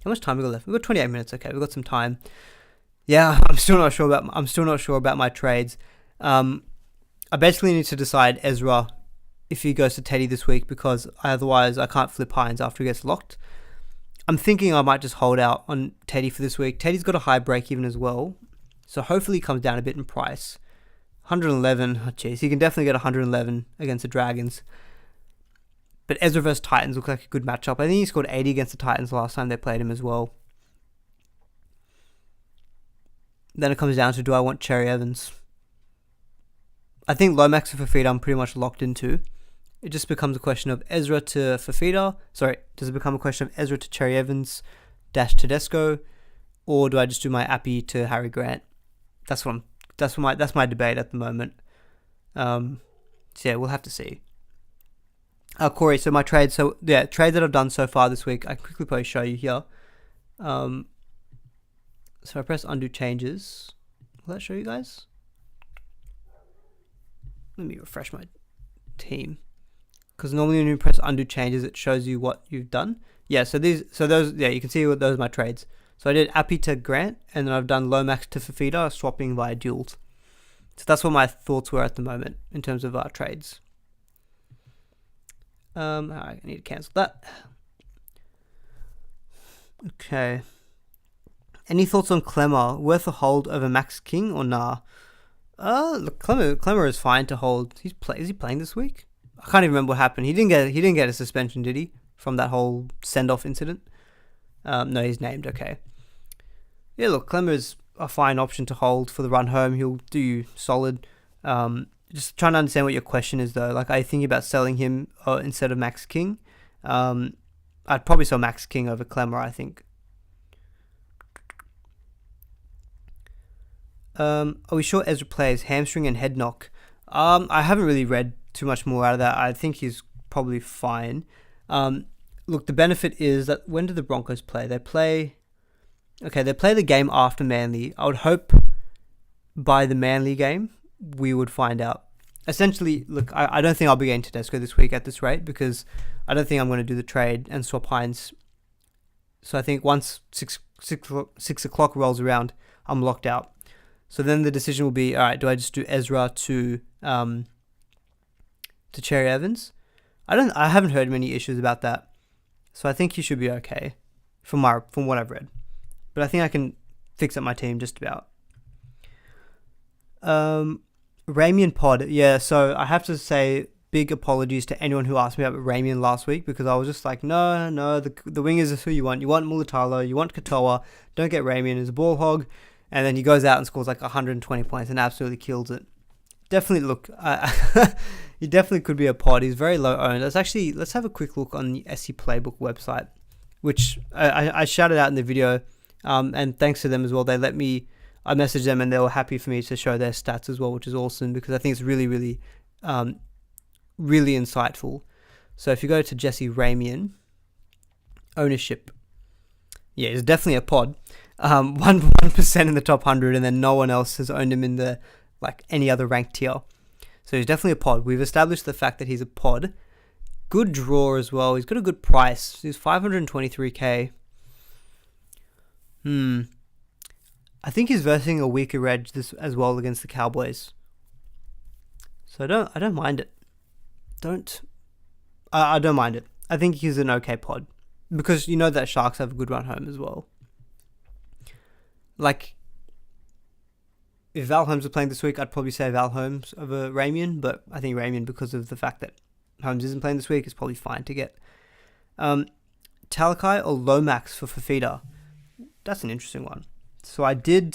How much time we got left? We've got 28 minutes. Okay, we've got some time. Yeah, I'm still not sure about my trades. I basically need to decide Ezra if he goes to Teddy this week because otherwise I can't flip Hines after he gets locked. I'm thinking I might just hold out on Teddy for this week. Teddy's got a high break even as well, so hopefully he comes down a bit in price. 111, oh jeez, he can definitely get 111 against the Dragons. But Ezra versus Titans look like a good matchup. I think he scored 80 against the Titans last time they played him as well. Then it comes down to, do I want Cherry Evans? I think Lomax and Fafita I'm pretty much locked into. It just becomes a question of Ezra to Fafita. Sorry, does it become a question of Ezra to Cherry Evans dash Tedesco, or do I just do my Appy to Harry Grant? That's my debate at the moment. So yeah, we'll have to see. Corey, so my trades. So yeah, trades that I've done so far this week. I can quickly probably show you here. So I press undo changes. Will that show you guys? Let me refresh my team. Because normally when you press undo changes, it shows you what you've done. Yeah, so those, yeah, you can see what those are my trades. So I did Appy to Grant, and then I've done Lomax to Fafita, swapping via duels. So that's what my thoughts were at the moment in terms of our trades. I need to cancel that. Okay. Any thoughts on Clemmer? Worth a hold over Max King or nah? Look, Clemmer is fine to hold. Is he playing this week? I can't even remember what happened. He didn't get a suspension, did he? From that whole send-off incident? No, he's named. Okay. Yeah, look, Clemmer is a fine option to hold for the run home. He'll do you solid. Just trying to understand what your question is though. Like, are you thinking about selling him instead of Max King? I'd probably sell Max King over Clemmer, I think. Are we sure Ezra plays hamstring and head knock? I haven't really read too much more out of that. I think he's probably fine. Look, the benefit is that when do the Broncos play? They play the game after Manly. I would hope by the Manly game we would find out. Essentially, look, I don't think I'll be getting Tedesco this week at this rate because I don't think I'm going to do the trade and swap Hines. So I think once 6 o'clock rolls around, I'm locked out. So then the decision will be, all right, do I just do Ezra to Cherry Evans? I haven't heard many issues about that. So I think he should be okay from what I've read. But I think I can fix up my team just about. Ramian Pod. Yeah, so I have to say big apologies to anyone who asked me about Ramian last week because I was just like, no, the wingers is who you want. You want Mulatalo, you want Katoa. Don't get Ramian as a ball hog. And then he goes out and scores like 120 points and absolutely kills it. Definitely, look, he definitely could be a pod. He's very low owned. Let's have a quick look on the SC Playbook website, which I shouted out in the video. And thanks to them as well. I messaged them and they were happy for me to show their stats as well, which is awesome because I think it's really, really, really insightful. So if you go to Jesse Ramian, ownership, yeah, he's definitely a pod. 1% in the top 100, and then no one else has owned him in the any other ranked tier. So he's definitely a pod. We've established the fact that he's a pod. Good draw as well. He's got a good price. He's 523k. I think he's versing a weaker edge this as well against the Cowboys. So I don't mind it. I don't mind it. I think he's an okay pod because you know that Sharks have a good run home as well. Like, if Val Holmes was playing this week, I'd probably say Val Holmes over Ramian, but I think Ramian, because of the fact that Holmes isn't playing this week, is probably fine to get. Talakai or Lomax for Fafita? That's an interesting one. So I did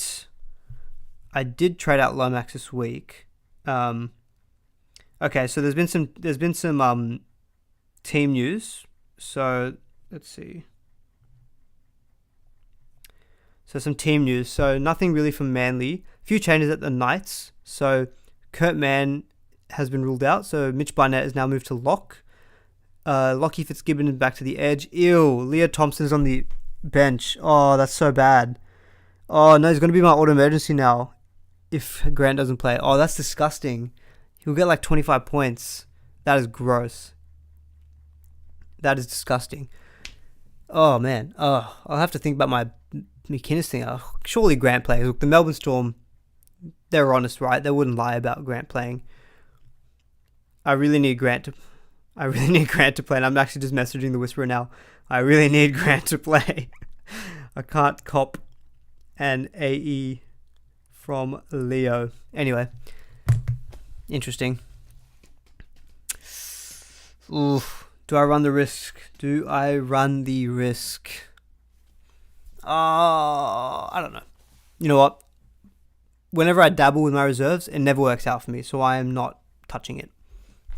trade out Lomax this week. Okay, so there's been some team news. So let's see. So some team news. So nothing really from Manly. A few changes at the Knights. So Kurt Mann has been ruled out. So Mitch Barnett is now moved to lock. Lockie Fitzgibbon is back to the edge. Ew, Leah Thompson's on the bench. Oh, that's so bad. Oh no, he's going to be my auto emergency now if Grant doesn't play. Oh, that's disgusting. He'll get like 25 points. That is gross. That is disgusting. Oh man. Oh, I'll have to think about my McInnes thing. Oh, surely Grant plays. Look, the Melbourne Storm, they're honest, right? They wouldn't lie about Grant playing. I really need Grant to play, and I'm actually just messaging the Whisperer now. I really need Grant to play. I can't cop an AE from Leo. Anyway, interesting. Oof. Do I run the risk? I don't know. You know what? Whenever I dabble with my reserves, it never works out for me, so I am not touching it.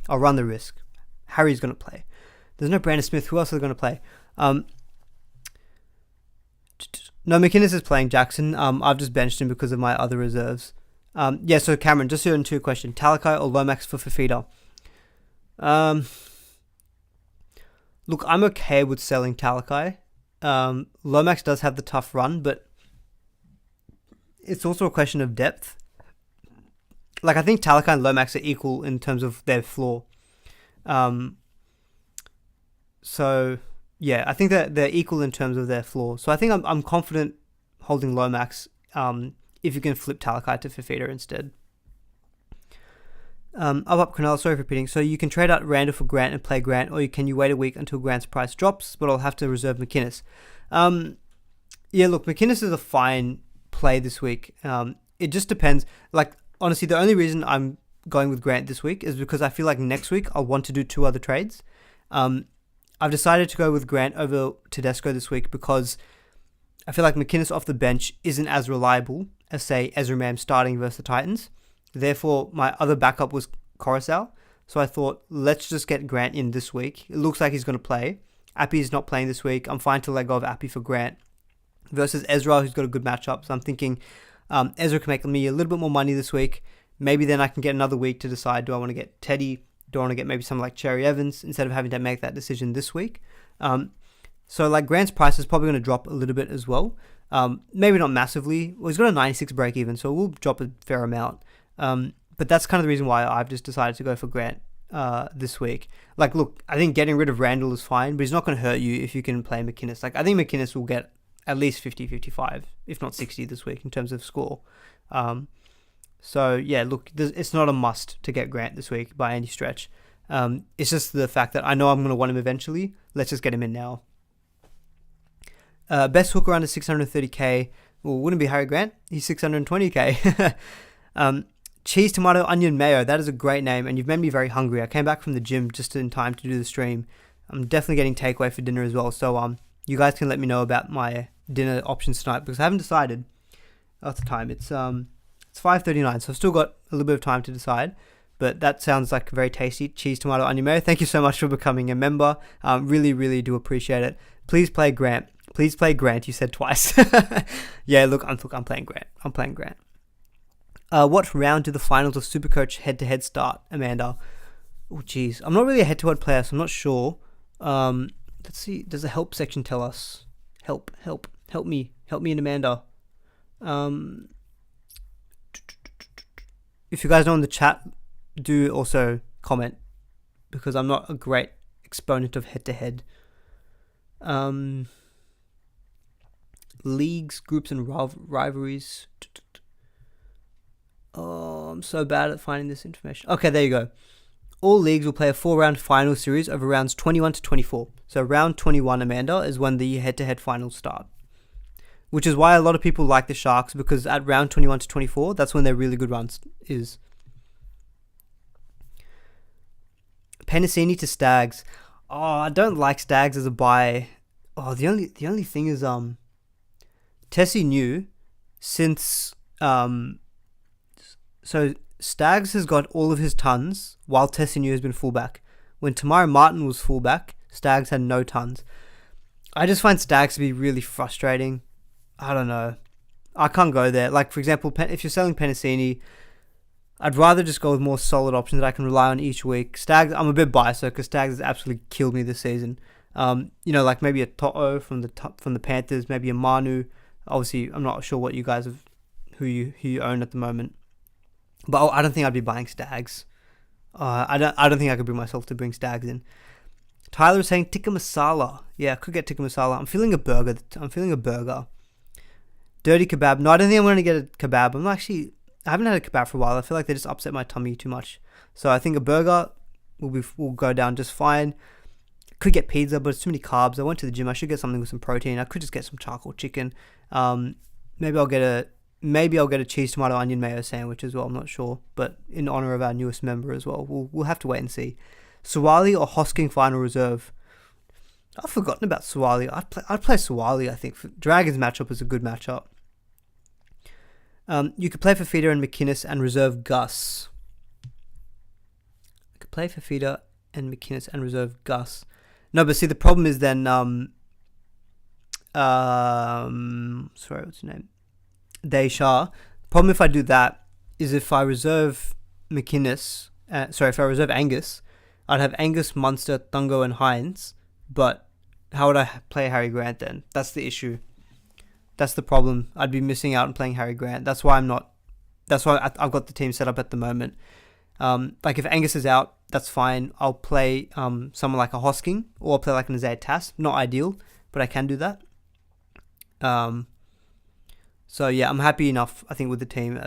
I'll run the risk. Harry's going to play. There's no Brandon Smith. Who else is going to play? No, McInnes is playing Jackson. I've just benched him because of my other reserves. So Cameron, just to answer your question, Talakai or Lomax for Fafita? Look, I'm okay with selling Talakai. Lomax does have the tough run, but it's also a question of depth. Like, I think Talakai and Lomax are equal in terms of their floor. I think that they're equal in terms of their floor. So I think I'm confident holding Lomax if you can flip Talakai to Fafita instead. Up Cornell, sorry for repeating. So you can trade out Randall for Grant and play Grant, or can you wait a week until Grant's price drops, but I'll have to reserve McInnes. Look, McInnes is a fine play this week. It just depends. Like, honestly, the only reason I'm going with Grant this week is because I feel like next week I'll want to do 2 other trades. I've decided to go with Grant over Tedesco this week because I feel like McInnes off the bench isn't as reliable as, say, Ezra Mam starting versus the Titans. Therefore, my other backup was Coruscant. So I thought, let's just get Grant in this week. It looks like he's going to play. Appy's not playing this week. I'm fine to let go of Appy for Grant. Versus Ezra, who's got a good matchup. So I'm thinking Ezra can make me a little bit more money this week. Maybe then I can get another week to decide, do I want to get Teddy? Do I want to get maybe someone like Cherry Evans instead of having to make that decision this week? So like Grant's price is probably going to drop a little bit as well. Maybe not massively. Well, he's got a 96 break even, so we'll drop a fair amount. But that's kind of the reason why I've just decided to go for Grant this week. Like, look, I think getting rid of Randall is fine, but he's not going to hurt you if you can play McInnes. Like, I think McInnes will get at least 50, 55, if not 60 this week in terms of score. Look, it's not a must to get Grant this week by any stretch. It's just the fact that I know I'm going to want him eventually. Let's just get him in now. Best hooker under 630k. Well, wouldn't be Harry Grant. He's 620k. Cheese, tomato, onion, mayo. That is a great name, and you've made me very hungry. I came back from the gym just in time to do the stream. I'm definitely getting takeaway for dinner as well. So you guys can let me know about my dinner options tonight because I haven't decided. What's the time? It's 5:39, so I've still got a little bit of time to decide. But that sounds like very tasty. Cheese, tomato, onion, mayo. Thank you so much for becoming a member. Really, really do appreciate it. Please play Grant. Please play Grant. You said twice. Yeah, look, I'm playing Grant. I'm playing Grant. What round do the finals of Supercoach head-to-head start, Amanda? Oh, geez. I'm not really a head-to-head player, so I'm not sure. Let's see. Does the help section tell us? Help me and Amanda. If you guys know in the chat, do also comment because I'm not a great exponent of head-to-head. Leagues, groups, and rivalries. Oh, I'm so bad at finding this information. Okay, there you go. All leagues will play a 4-round final series over rounds 21 to 24. So round 21, Amanda, is when the head-to-head finals start. Which is why a lot of people like the Sharks, because at round 21 to 24, that's when their really good runs is. Penasini to Stags. Oh, I don't like Stags as a buy. Oh, the only thing is Tessie knew since so Stags has got all of his tons while Tessie New has been fullback. When Tamara Martin was fullback, Stags had no tons. I just find Stags to be really frustrating. I don't know. I can't go there. Like, for example, if you're selling Penasini, I'd rather just go with more solid options that I can rely on each week. Stags, I'm a bit biased because Stags has absolutely killed me this season. Like maybe a To'o from the Panthers, maybe a Manu, Obviously, I'm not sure what you guys have, who you own at the moment, but I don't think I'd be buying Stags. I don't think I could bring myself to bring Stags in. Tyler is saying tikka masala. Yeah, I could get tikka masala. I'm feeling a burger. Dirty kebab. No, I don't think I'm going to get a kebab. I haven't had a kebab for a while. I feel like they just upset my tummy too much. So I think a burger will go down just fine. Could get pizza, but it's too many carbs. I went to the gym. I should get something with some protein. I could just get some charcoal chicken. Maybe I'll get a cheese tomato onion mayo sandwich as well. I'm not sure, but in honor of our newest member as well, we'll have to wait and see. Suwali or Hosking final reserve? I've forgotten about Suwali. I'd play Suwali. I think Dragons matchup is a good matchup. You could play for Fafita and McInnes and reserve Gus. No, but see, the problem is then, sorry, what's your name? Deisha. Problem if I do that is if I reserve McInnes, if I reserve Angus, I'd have Angus, Munster, Thungo, and Hines, but how would I play Harry Grant then? That's the issue. That's the problem. I'd be missing out on playing Harry Grant. That's why I've got the team set up at the moment. Like if Angus is out, that's fine. I'll play someone like a Hosking, or I'll play like an Isaiah Tass. Not ideal, but I can do that. So yeah, I'm happy enough, I think, with the team,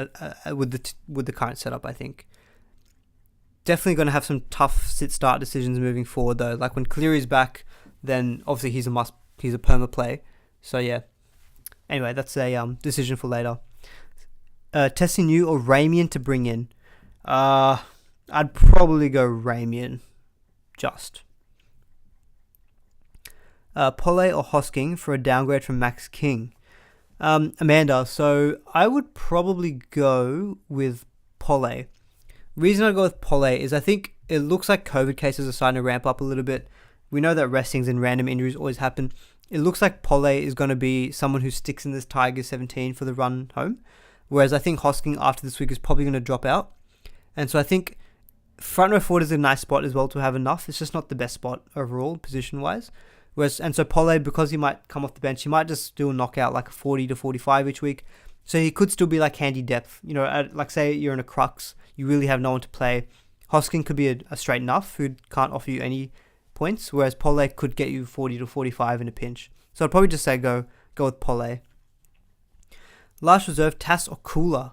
with the current setup. I think definitely going to have some tough sit-start decisions moving forward though. Like when Cleary's back, then obviously he's a perma play. So yeah. Anyway, that's a decision for later. Testing you or Ramian to bring in? I'd probably go Ramian. Just. Pole or Hosking for a downgrade from Max King? Amanda, so I would probably go with Pole. Reason I go with Pole is I think it looks like COVID cases are starting to ramp up a little bit. We know that restings and random injuries always happen. It looks like Pole is going to be someone who sticks in this Tigers 17 for the run home. Whereas I think Hosking after this week is probably going to drop out. And so I think front row forward is a nice spot as well to have enough. It's just not the best spot overall, position-wise. And so Pole, because he might come off the bench, he might just still knock out like a 40 to 45 each week. So he could still be like handy depth. You know, like say you're in a crux, you really have no one to play. Hosking could be a straight enough who can't offer you any points, whereas Pole could get you 40 to 45 in a pinch. So I'd probably just say go with Pole. Last reserve, Tass or Cooler?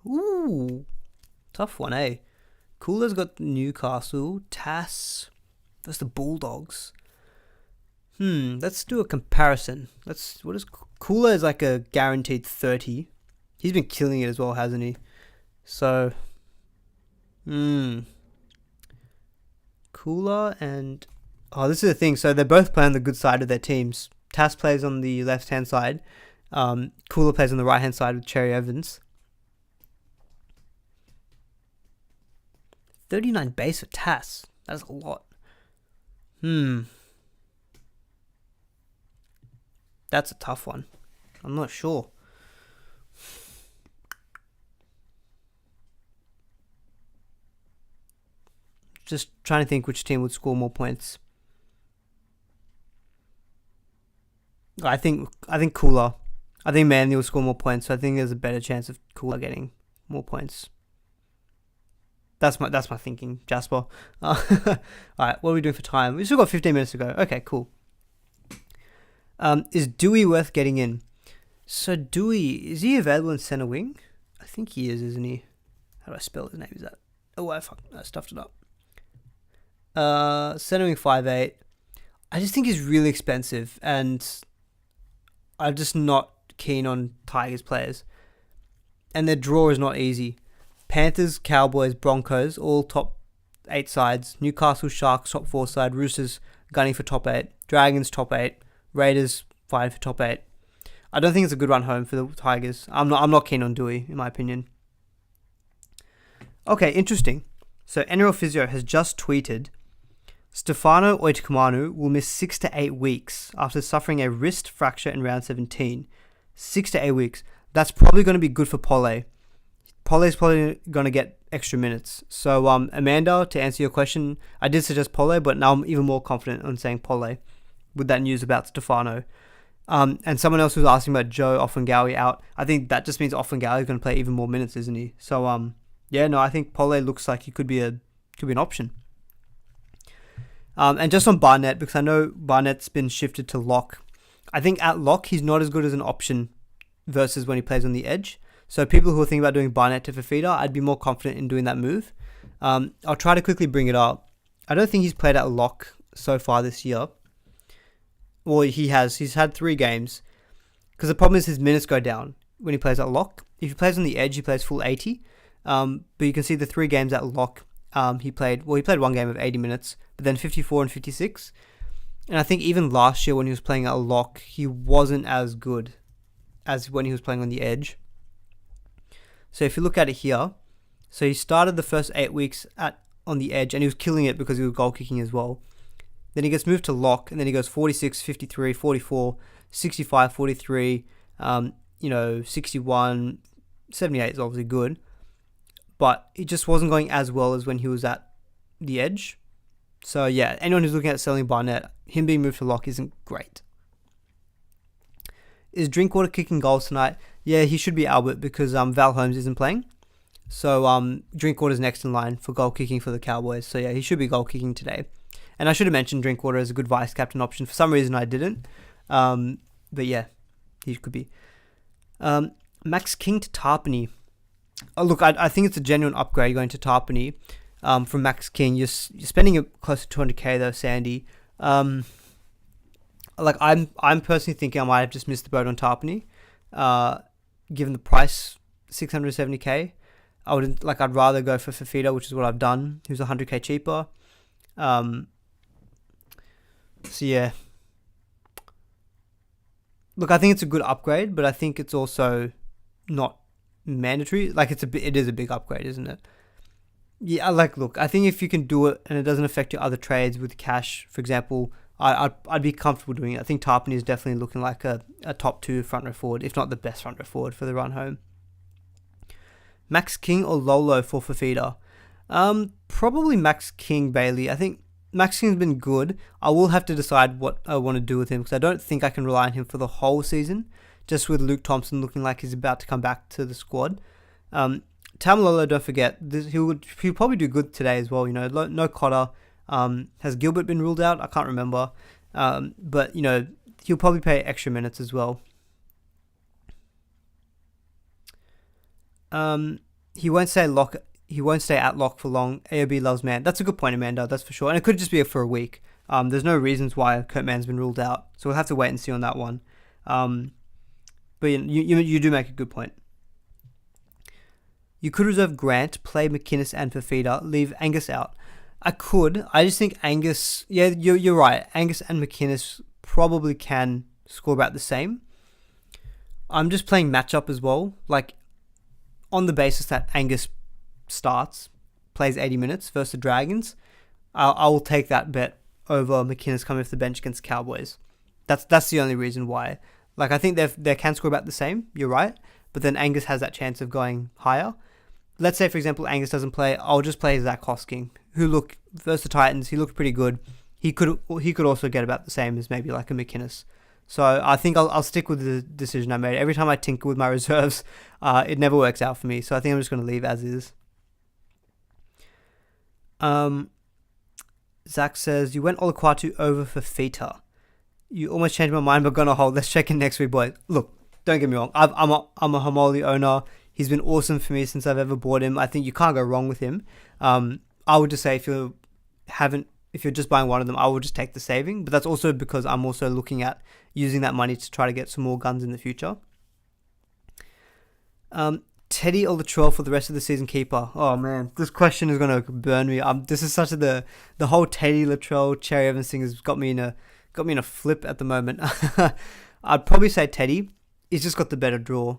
Ooh, tough one, eh? Cooler's got Newcastle. Tass, that's the Bulldogs. Let's do a comparison. Cooler is like a guaranteed 30. He's been killing it as well, hasn't he? So, Cooler and... Oh, this is the thing. So they're both playing the good side of their teams. Tass plays on the left-hand side. Cooler plays on the right-hand side with Cherry Evans. 39 base for Tass. That's a lot. That's a tough one. I'm not sure. Just trying to think which team would score more points. I think Cooler. I think Manly will score more points, so I think there's a better chance of Cooler getting more points. That's my thinking, Jasper. Alright, what are we doing for time? We've still got 15 minutes to go. Okay, cool. Is Dewey worth getting in? So Dewey, is he available in centre wing? I think he is, isn't he? How do I spell his name? Is that? Oh, I stuffed it up. Centre wing 5'8". I just think he's really expensive, and I'm just not keen on Tigers players. And their draw is not easy. Panthers, Cowboys, Broncos, all top 8 sides. Newcastle, Sharks, top 4 side. Roosters gunning for top 8. Dragons, top 8. Raiders, fighting for top 8. I don't think it's a good run home for the Tigers. I'm not keen on Dewey, in my opinion. Okay, interesting. So NRL Physio has just tweeted, Stefano Oitokumanu will miss 6 to 8 weeks after suffering a wrist fracture in round 17. 6 to 8 weeks. That's probably going to be good for Pole. Pole's probably going to get extra minutes. So, Amanda, to answer your question, I did suggest Pole, but now I'm even more confident on saying Pole with that news about Stefano. And someone else was asking about Joe Offengawi out. I think that just means Offengawi is going to play even more minutes, isn't he? So I think Pole looks like he could be an option. And just on Barnett, because I know Barnett's been shifted to lock. I think at lock he's not as good as an option versus when he plays on the edge. So people who are thinking about doing Barnett to Fafita, I'd be more confident in doing that move. I'll try to quickly bring it up. I don't think he's played at lock so far this year. Well, he has. He's had 3 games. Because the problem is his minutes go down when he plays at lock. If he plays on the edge, he plays full 80. But you can see the 3 games at lock, he played 1 game of 80 minutes, but then 54 and 56. And I think even last year when he was playing at lock, he wasn't as good as when he was playing on the edge. So if you look at it here, so he started the first 8 weeks on the edge, and he was killing it because he was goal kicking as well. Then he gets moved to lock, and then he goes 46, 53, 44, 65, 43, 61, 78 is obviously good. But it just wasn't going as well as when he was at the edge. So yeah, anyone who's looking at selling Barnett, him being moved to lock isn't great. Is Drinkwater kicking goals tonight? Yeah, he should be Albert because Val Holmes isn't playing. So Drinkwater's next in line for goal kicking for the Cowboys. So yeah, he should be goal kicking today. And I should have mentioned Drinkwater as a good vice captain option. For some reason I didn't. But yeah, he could be. Max King to Tarpany. Oh, look, I think it's a genuine upgrade going to Tarpany from Max King. You're spending close to 200k though, Sandy. I'm personally thinking I might have just missed the boat on Tarpany. Given the price, 670k. I'd rather go for Fafita, which is what I've done. Who's 100k cheaper. So yeah. Look, I think it's a good upgrade, but I think it's also not mandatory. Like it is a big upgrade, isn't it? Yeah, look, I think if you can do it and it doesn't affect your other trades with cash, for example, I'd be comfortable doing it. I think Tarpany is definitely looking like a top 2 front row forward, if not the best front row forward for the run home. Max King or Lolo for Fafita? Probably Max King, Bailey. I think Max King's been good. I will have to decide what I want to do with him because I don't think I can rely on him for the whole season, just with Luke Thompson looking like he's about to come back to the squad. Tamalolo, don't forget, he'll probably do good today as well. No Cotter. Has Gilbert been ruled out? I can't remember. But he'll probably play extra minutes as well. He won't stay at lock for long. AOB loves man. That's a good point, Amanda. That's for sure. And it could just be for a week. There's no reasons why Kurt Mann's been ruled out, so we'll have to wait and see on that one. But you do make a good point. You could reserve Grant, play McInnes and Fafita, leave Angus out. I could. I just think Angus... Yeah, you're right. Angus and McInnes probably can score about the same. I'm just playing matchup as well. Like, on the basis that Angus starts, plays 80 minutes versus the Dragons, I will take that bet over McInnes coming off the bench against Cowboys. That's the only reason why. Like, I think they can score about the same. You're right. But then Angus has that chance of going higher. Let's say, for example, Angus doesn't play. I'll just play Zach Hosking, who versus the Titans, he looked pretty good. He could also get about the same as maybe like a McInnes. So I think I'll stick with the decision I made. Every time I tinker with my reserves, it never works out for me. So I think I'm just going to leave as is. Zach says, you went LOCKOUT over for Fafita. You almost changed my mind, but gonna hold. Let's check in next week, boys. Look, don't get me wrong. I'm a Homoli owner. He's been awesome for me since I've ever bought him. I think you can't go wrong with him. I would just say if you're just buying one of them, I would just take the saving. But that's also because I'm also looking at using that money to try to get some more guns in the future. Teddy or Latrell for the rest of the season keeper? Oh man, this question is gonna burn me. This is such the whole Teddy, Latrell, Cherry Evans thing has got me in a flip at the moment. I'd probably say Teddy. He's just got the better draw.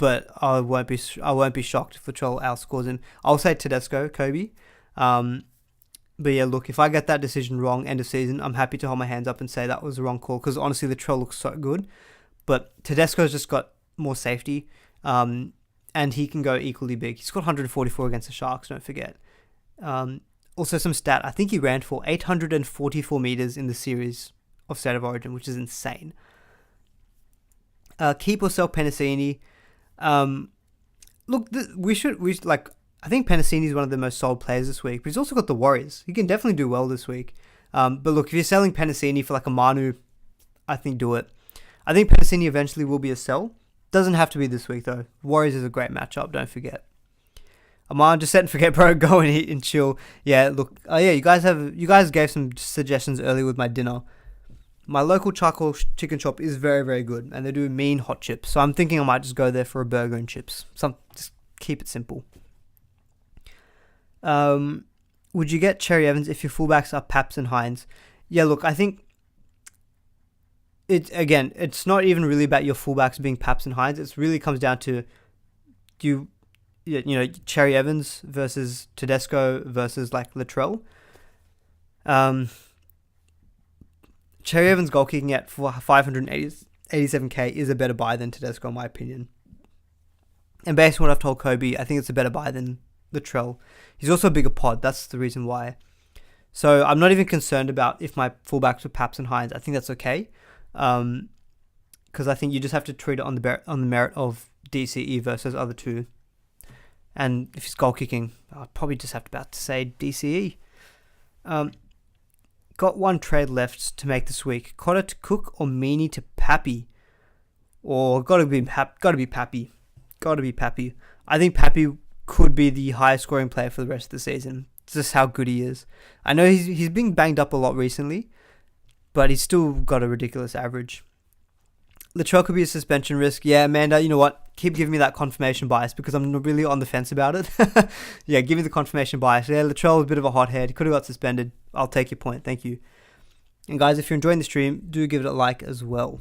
But I won't be shocked if Latrell outscores him. I'll say Tedesco, Kobe. But yeah, look, if I get that decision wrong end of season, I'm happy to hold my hands up and say that was the wrong call because honestly, Latrell looks so good. But Tedesco's just got more safety, and he can go equally big. He's got 144 against the Sharks, don't forget. Also some stat, I think he ran for 844 meters in the series of State of Origin, which is insane. Keep or sell Penasini. Look, we should like. I think Penasini is one of the most sold players this week, but he's also got the Warriors. He can definitely do well this week. But look, if you're selling Penasini for like a Manu, I think do it. I think Penasini eventually will be a sell. Doesn't have to be this week though. Warriors is a great matchup. Don't forget. Aman, just set and forget, bro. Go and eat and chill. Yeah, look. You guys gave some suggestions earlier with my dinner. My local charcoal chicken shop is very, very good, and they do mean hot chips. So I'm thinking I might just go there for a burger and chips. Just keep it simple. Would you get Cherry Evans if your fullbacks are Paps and Hines? Yeah, look, I think it's not even really about your fullbacks being Paps and Hines. It really comes down to Cherry Evans versus Tedesco versus like Latrell. Cherry Evans goal kicking at 587k is a better buy than Tedesco in my opinion. And based on what I've told Kobe, I think it's a better buy than Latrell. He's also a bigger pod. That's the reason why. So I'm not even concerned about if my fullbacks were Paps and Hines. I think that's okay. Because I think you just have to treat it on the merit of DCE versus other two. And if he's goal kicking, I'd probably just have to say DCE. Got one trade left to make this week. Cotter to Cook or Meany to Pappy? Or gotta be Pappy. I think Pappy could be the highest scoring player for the rest of the season. It's just how good he is. I know he's been banged up a lot recently, but he's still got a ridiculous average. Latrell could be a suspension risk. Yeah, Amanda, you know what? Keep giving me that confirmation bias because I'm really on the fence about it. Yeah, give me the confirmation bias. Yeah, Latrell was a bit of a hothead. He could have got suspended. I'll take your point. Thank you. And guys, if you're enjoying the stream, do give it a like as well.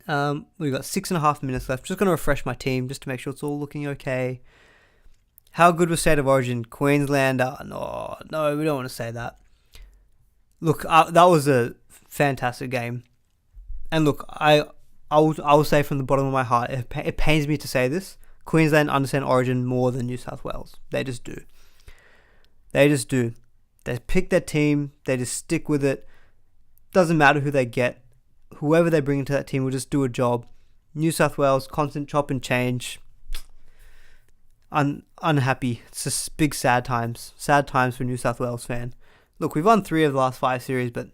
We've got 6.5 minutes left. Just going to refresh my team just to make sure it's all looking okay. How good was State of Origin? Queenslander? No, we don't want to say that. Look, that was a fantastic game. And look, I will say from the bottom of my heart, it pains me to say this, Queensland understand Origin more than New South Wales. They just do. They pick their team. They just stick with it. Doesn't matter who they get. Whoever they bring into that team will just do a job. New South Wales, constant chop and change. Unhappy. It's just big sad times. Sad times for New South Wales fan. Look, we've won 3 of the last 5 series, but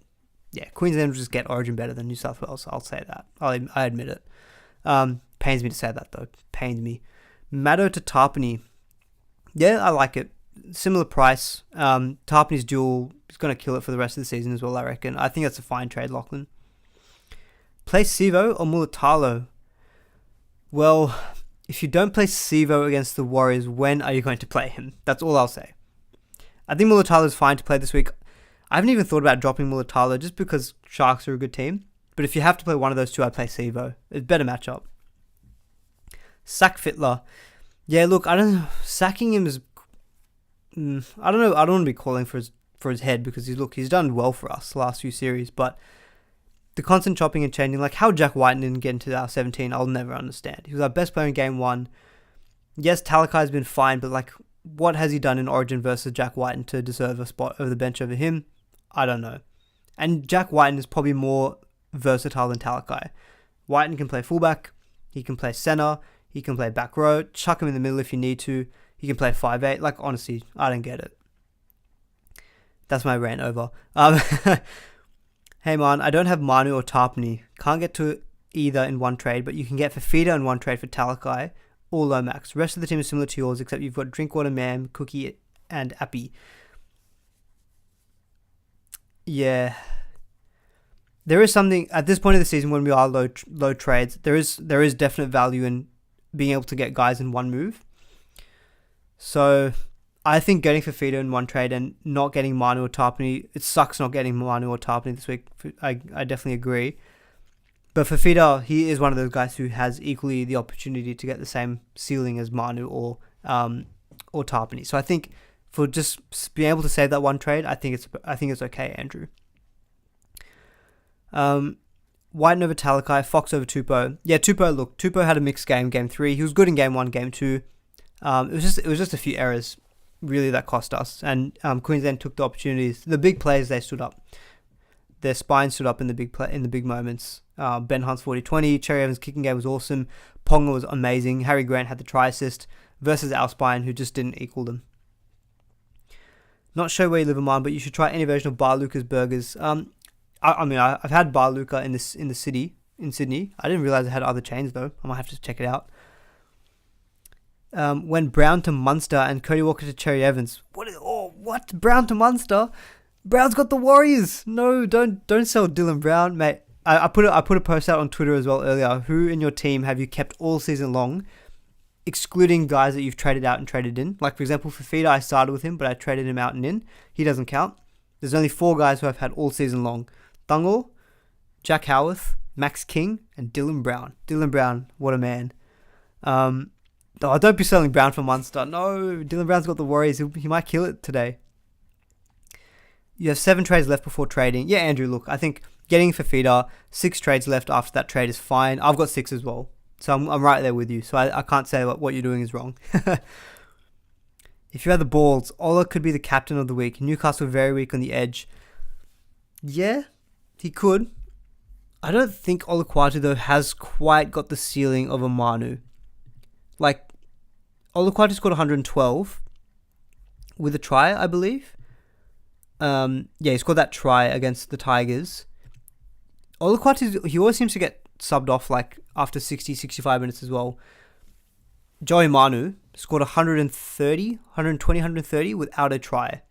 yeah, Queensland will just get Origin better than New South Wales. I'll say that. I admit it. Pains me to say that though. Pains me. Maddo to Tarpany. Yeah, I like it. Similar price. Tarpany's duel is going to kill it for the rest of the season as well, I reckon. I think that's a fine trade, Lachlan. Play Sivo or Mulatalo? Well, if you don't play Sivo against the Warriors, when are you going to play him? That's all I'll say. I think Mulatalo is fine to play this week. I haven't even thought about dropping Mulatalo just because Sharks are a good team. But if you have to play one of those two, I'd play Sivo. It's a better matchup. Sack Fitler. Yeah, look, I don't know. Sacking him is... I don't know. I don't want to be calling for his head because he's done well for us the last few series. But the constant chopping and changing, like how Jack Whiten didn't get into our 17, I'll never understand. He was our best player in game 1. Yes, Talakai's been fine, but like, what has he done in Origin versus Jack Whiten to deserve a spot over the bench over him? I don't know. And Jack Whiten is probably more versatile than Talakai. Whiten can play fullback, he can play centre, he can play back row, chuck him in the middle if you need to, he can play 5'8". Like, honestly, I don't get it. That's my rant over. Hey man, I don't have Manu or Tarpany. Can't get to either in one trade, but you can get Fafita in one trade for Talakai or Lomax. Rest of the team is similar to yours, except you've got Drinkwater, Mam, Cookie, and Appy. Yeah. There is something, at this point of the season when we are low trades, there is definite value in being able to get guys in one move. So I think getting Fafita in one trade and not getting Manu or Tarpany, it sucks not getting Manu or Tarpany this week. I definitely agree. But Fafita, he is one of those guys who has equally the opportunity to get the same ceiling as Manu or Tarpany. So I think for just being able to save that one trade, I think it's okay, Andrew. Whiten over Talakai, Fox over Tupou. Yeah, Tupou had a mixed game 3. He was good in game 1, game 2. It was just a few errors really that cost us, and Queensland took the opportunities. The big players, they stood up. their spine stood up in the big moments. Ben Hunt's 40-20, Cherry Evans' kicking game was awesome. Ponga was amazing. Harry Grant had the try assist versus our spine, who just didn't equal them. Not sure where you live, Aman, but you should try any version of Bar Luca's burgers. I've had Bar Luca in Sydney. I didn't realize it had other chains though. I might have to check it out. Went Brown to Munster and Cody Walker to Cherry Evans. What? Brown to Munster? Brown's got the Warriors. No, don't sell Dylan Brown, mate. I put a post out on Twitter as well earlier. Who in your team have you kept all season long, excluding guys that you've traded out and traded in? Like, for example, Fafita, I started with him, but I traded him out and in. He doesn't count. There's only 4 guys who I've had all season long. Thungel, Jack Howarth, Max King, and Dylan Brown. Dylan Brown, what a man. Don't be selling Brown for Munster. No, Dylan Brown's got the Warriors. He might kill it today. You have 7 trades left before trading. Yeah, Andrew, look, I think getting Fafita, 6 trades left after that trade is fine. I've got 6 as well. So I'm right there with you. So I can't say what you're doing is wrong. If you had the balls, Ola could be the captain of the week. Newcastle very weak on the edge. Yeah, he could. I don't think Olukwatu, though, has quite got the ceiling of a Manu. Like, Olukwatu scored 112 with a try, I believe. He scored that try against the Tigers. Olukwatu, he always seems to get subbed off like after 60, 65 minutes as well. Joey Manu scored 120, 130 without a try.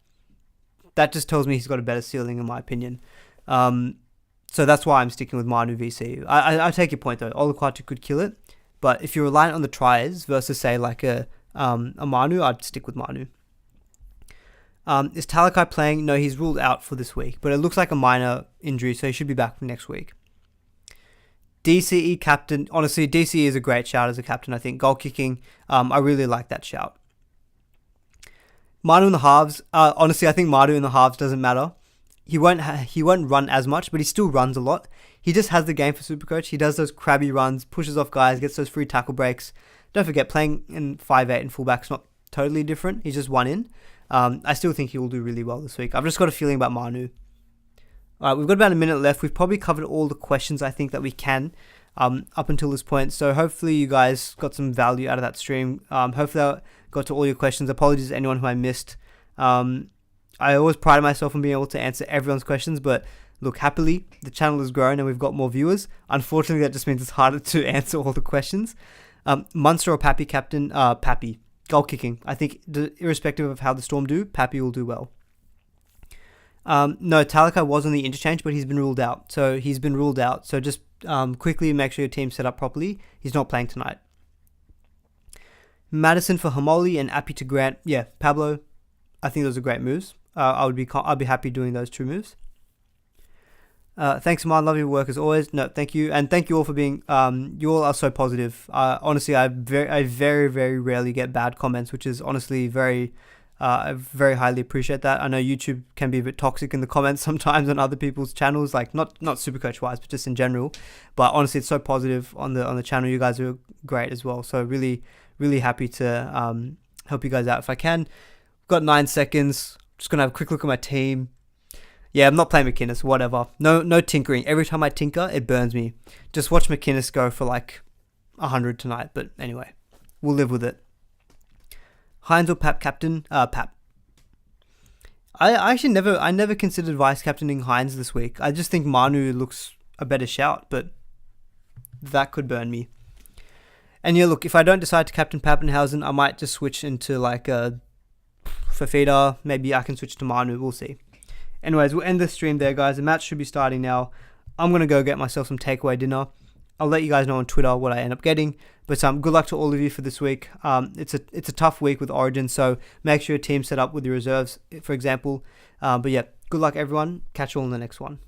That just tells me he's got a better ceiling in my opinion. So that's why I'm sticking with Manu VC. I take your point though. Olukwatu could kill it. But if you're reliant on the tries versus say like a Manu, I'd stick with Manu. Is Talakai playing? No, he's ruled out for this week. But it looks like a minor injury, so he should be back next week. DCE captain. Honestly, DCE is a great shout as a captain, I think. Goal kicking, I really like that shout. Manu in the halves. Honestly, I think Manu in the halves doesn't matter. He won't run as much, but he still runs a lot. He just has the game for Supercoach. He does those crabby runs, pushes off guys, gets those free tackle breaks. Don't forget, playing in 5'8 and fullback's not totally different. He's just one in. I still think he will do really well this week. I've just got a feeling about Manu. Alright, we've got about a minute left. We've probably covered all the questions I think that we can up until this point. So hopefully you guys got some value out of that stream. Hopefully I got to all your questions. Apologies to anyone who I missed. I always pride myself on being able to answer everyone's questions, but look, happily, the channel has grown and we've got more viewers. Unfortunately, that just means it's harder to answer all the questions. Munster or Pappy captain? Pappy. Goal kicking. I think, irrespective of how the Storm do, Pappy will do well. No, Talakai was on the interchange, but he's been ruled out. So just quickly make sure your team's set up properly. He's not playing tonight. Madison for Hamoli and Appy to Grant. Yeah, Pablo. I think those are great moves. I'd be happy doing those 2 moves. Thanks, Aman. Love your work as always. No, thank you, and thank you all for being. You all are so positive. Honestly, I very, very rarely get bad comments, which is honestly very, I very highly appreciate that. I know YouTube can be a bit toxic in the comments sometimes on other people's channels, like not Supercoach wise, but just in general. But honestly, it's so positive on the channel. You guys are great as well. So really happy to help you guys out if I can. Got 9 seconds. Just gonna have a quick look at my team. Yeah, I'm not playing McInnes, whatever. No tinkering. Every time I tinker, it burns me. Just watch McInnes go for like 100 tonight. But anyway, we'll live with it. Hines or Pap captain? Pap. I actually never considered vice captaining Hines this week. I just think Manu looks a better shout, but that could burn me. And yeah, look, if I don't decide to captain Pappenhausen, I might just switch into like a Fafita. Maybe I can switch to Manu. We'll see. Anyways, we'll end the stream there, guys. The match should be starting now. I'm going to go get myself some takeaway dinner. I'll let you guys know on Twitter what I end up getting. But good luck to all of you for this week. It's a tough week with Origin, so make sure your team's set up with your reserves, for example. But yeah, good luck, everyone. Catch you all in the next one.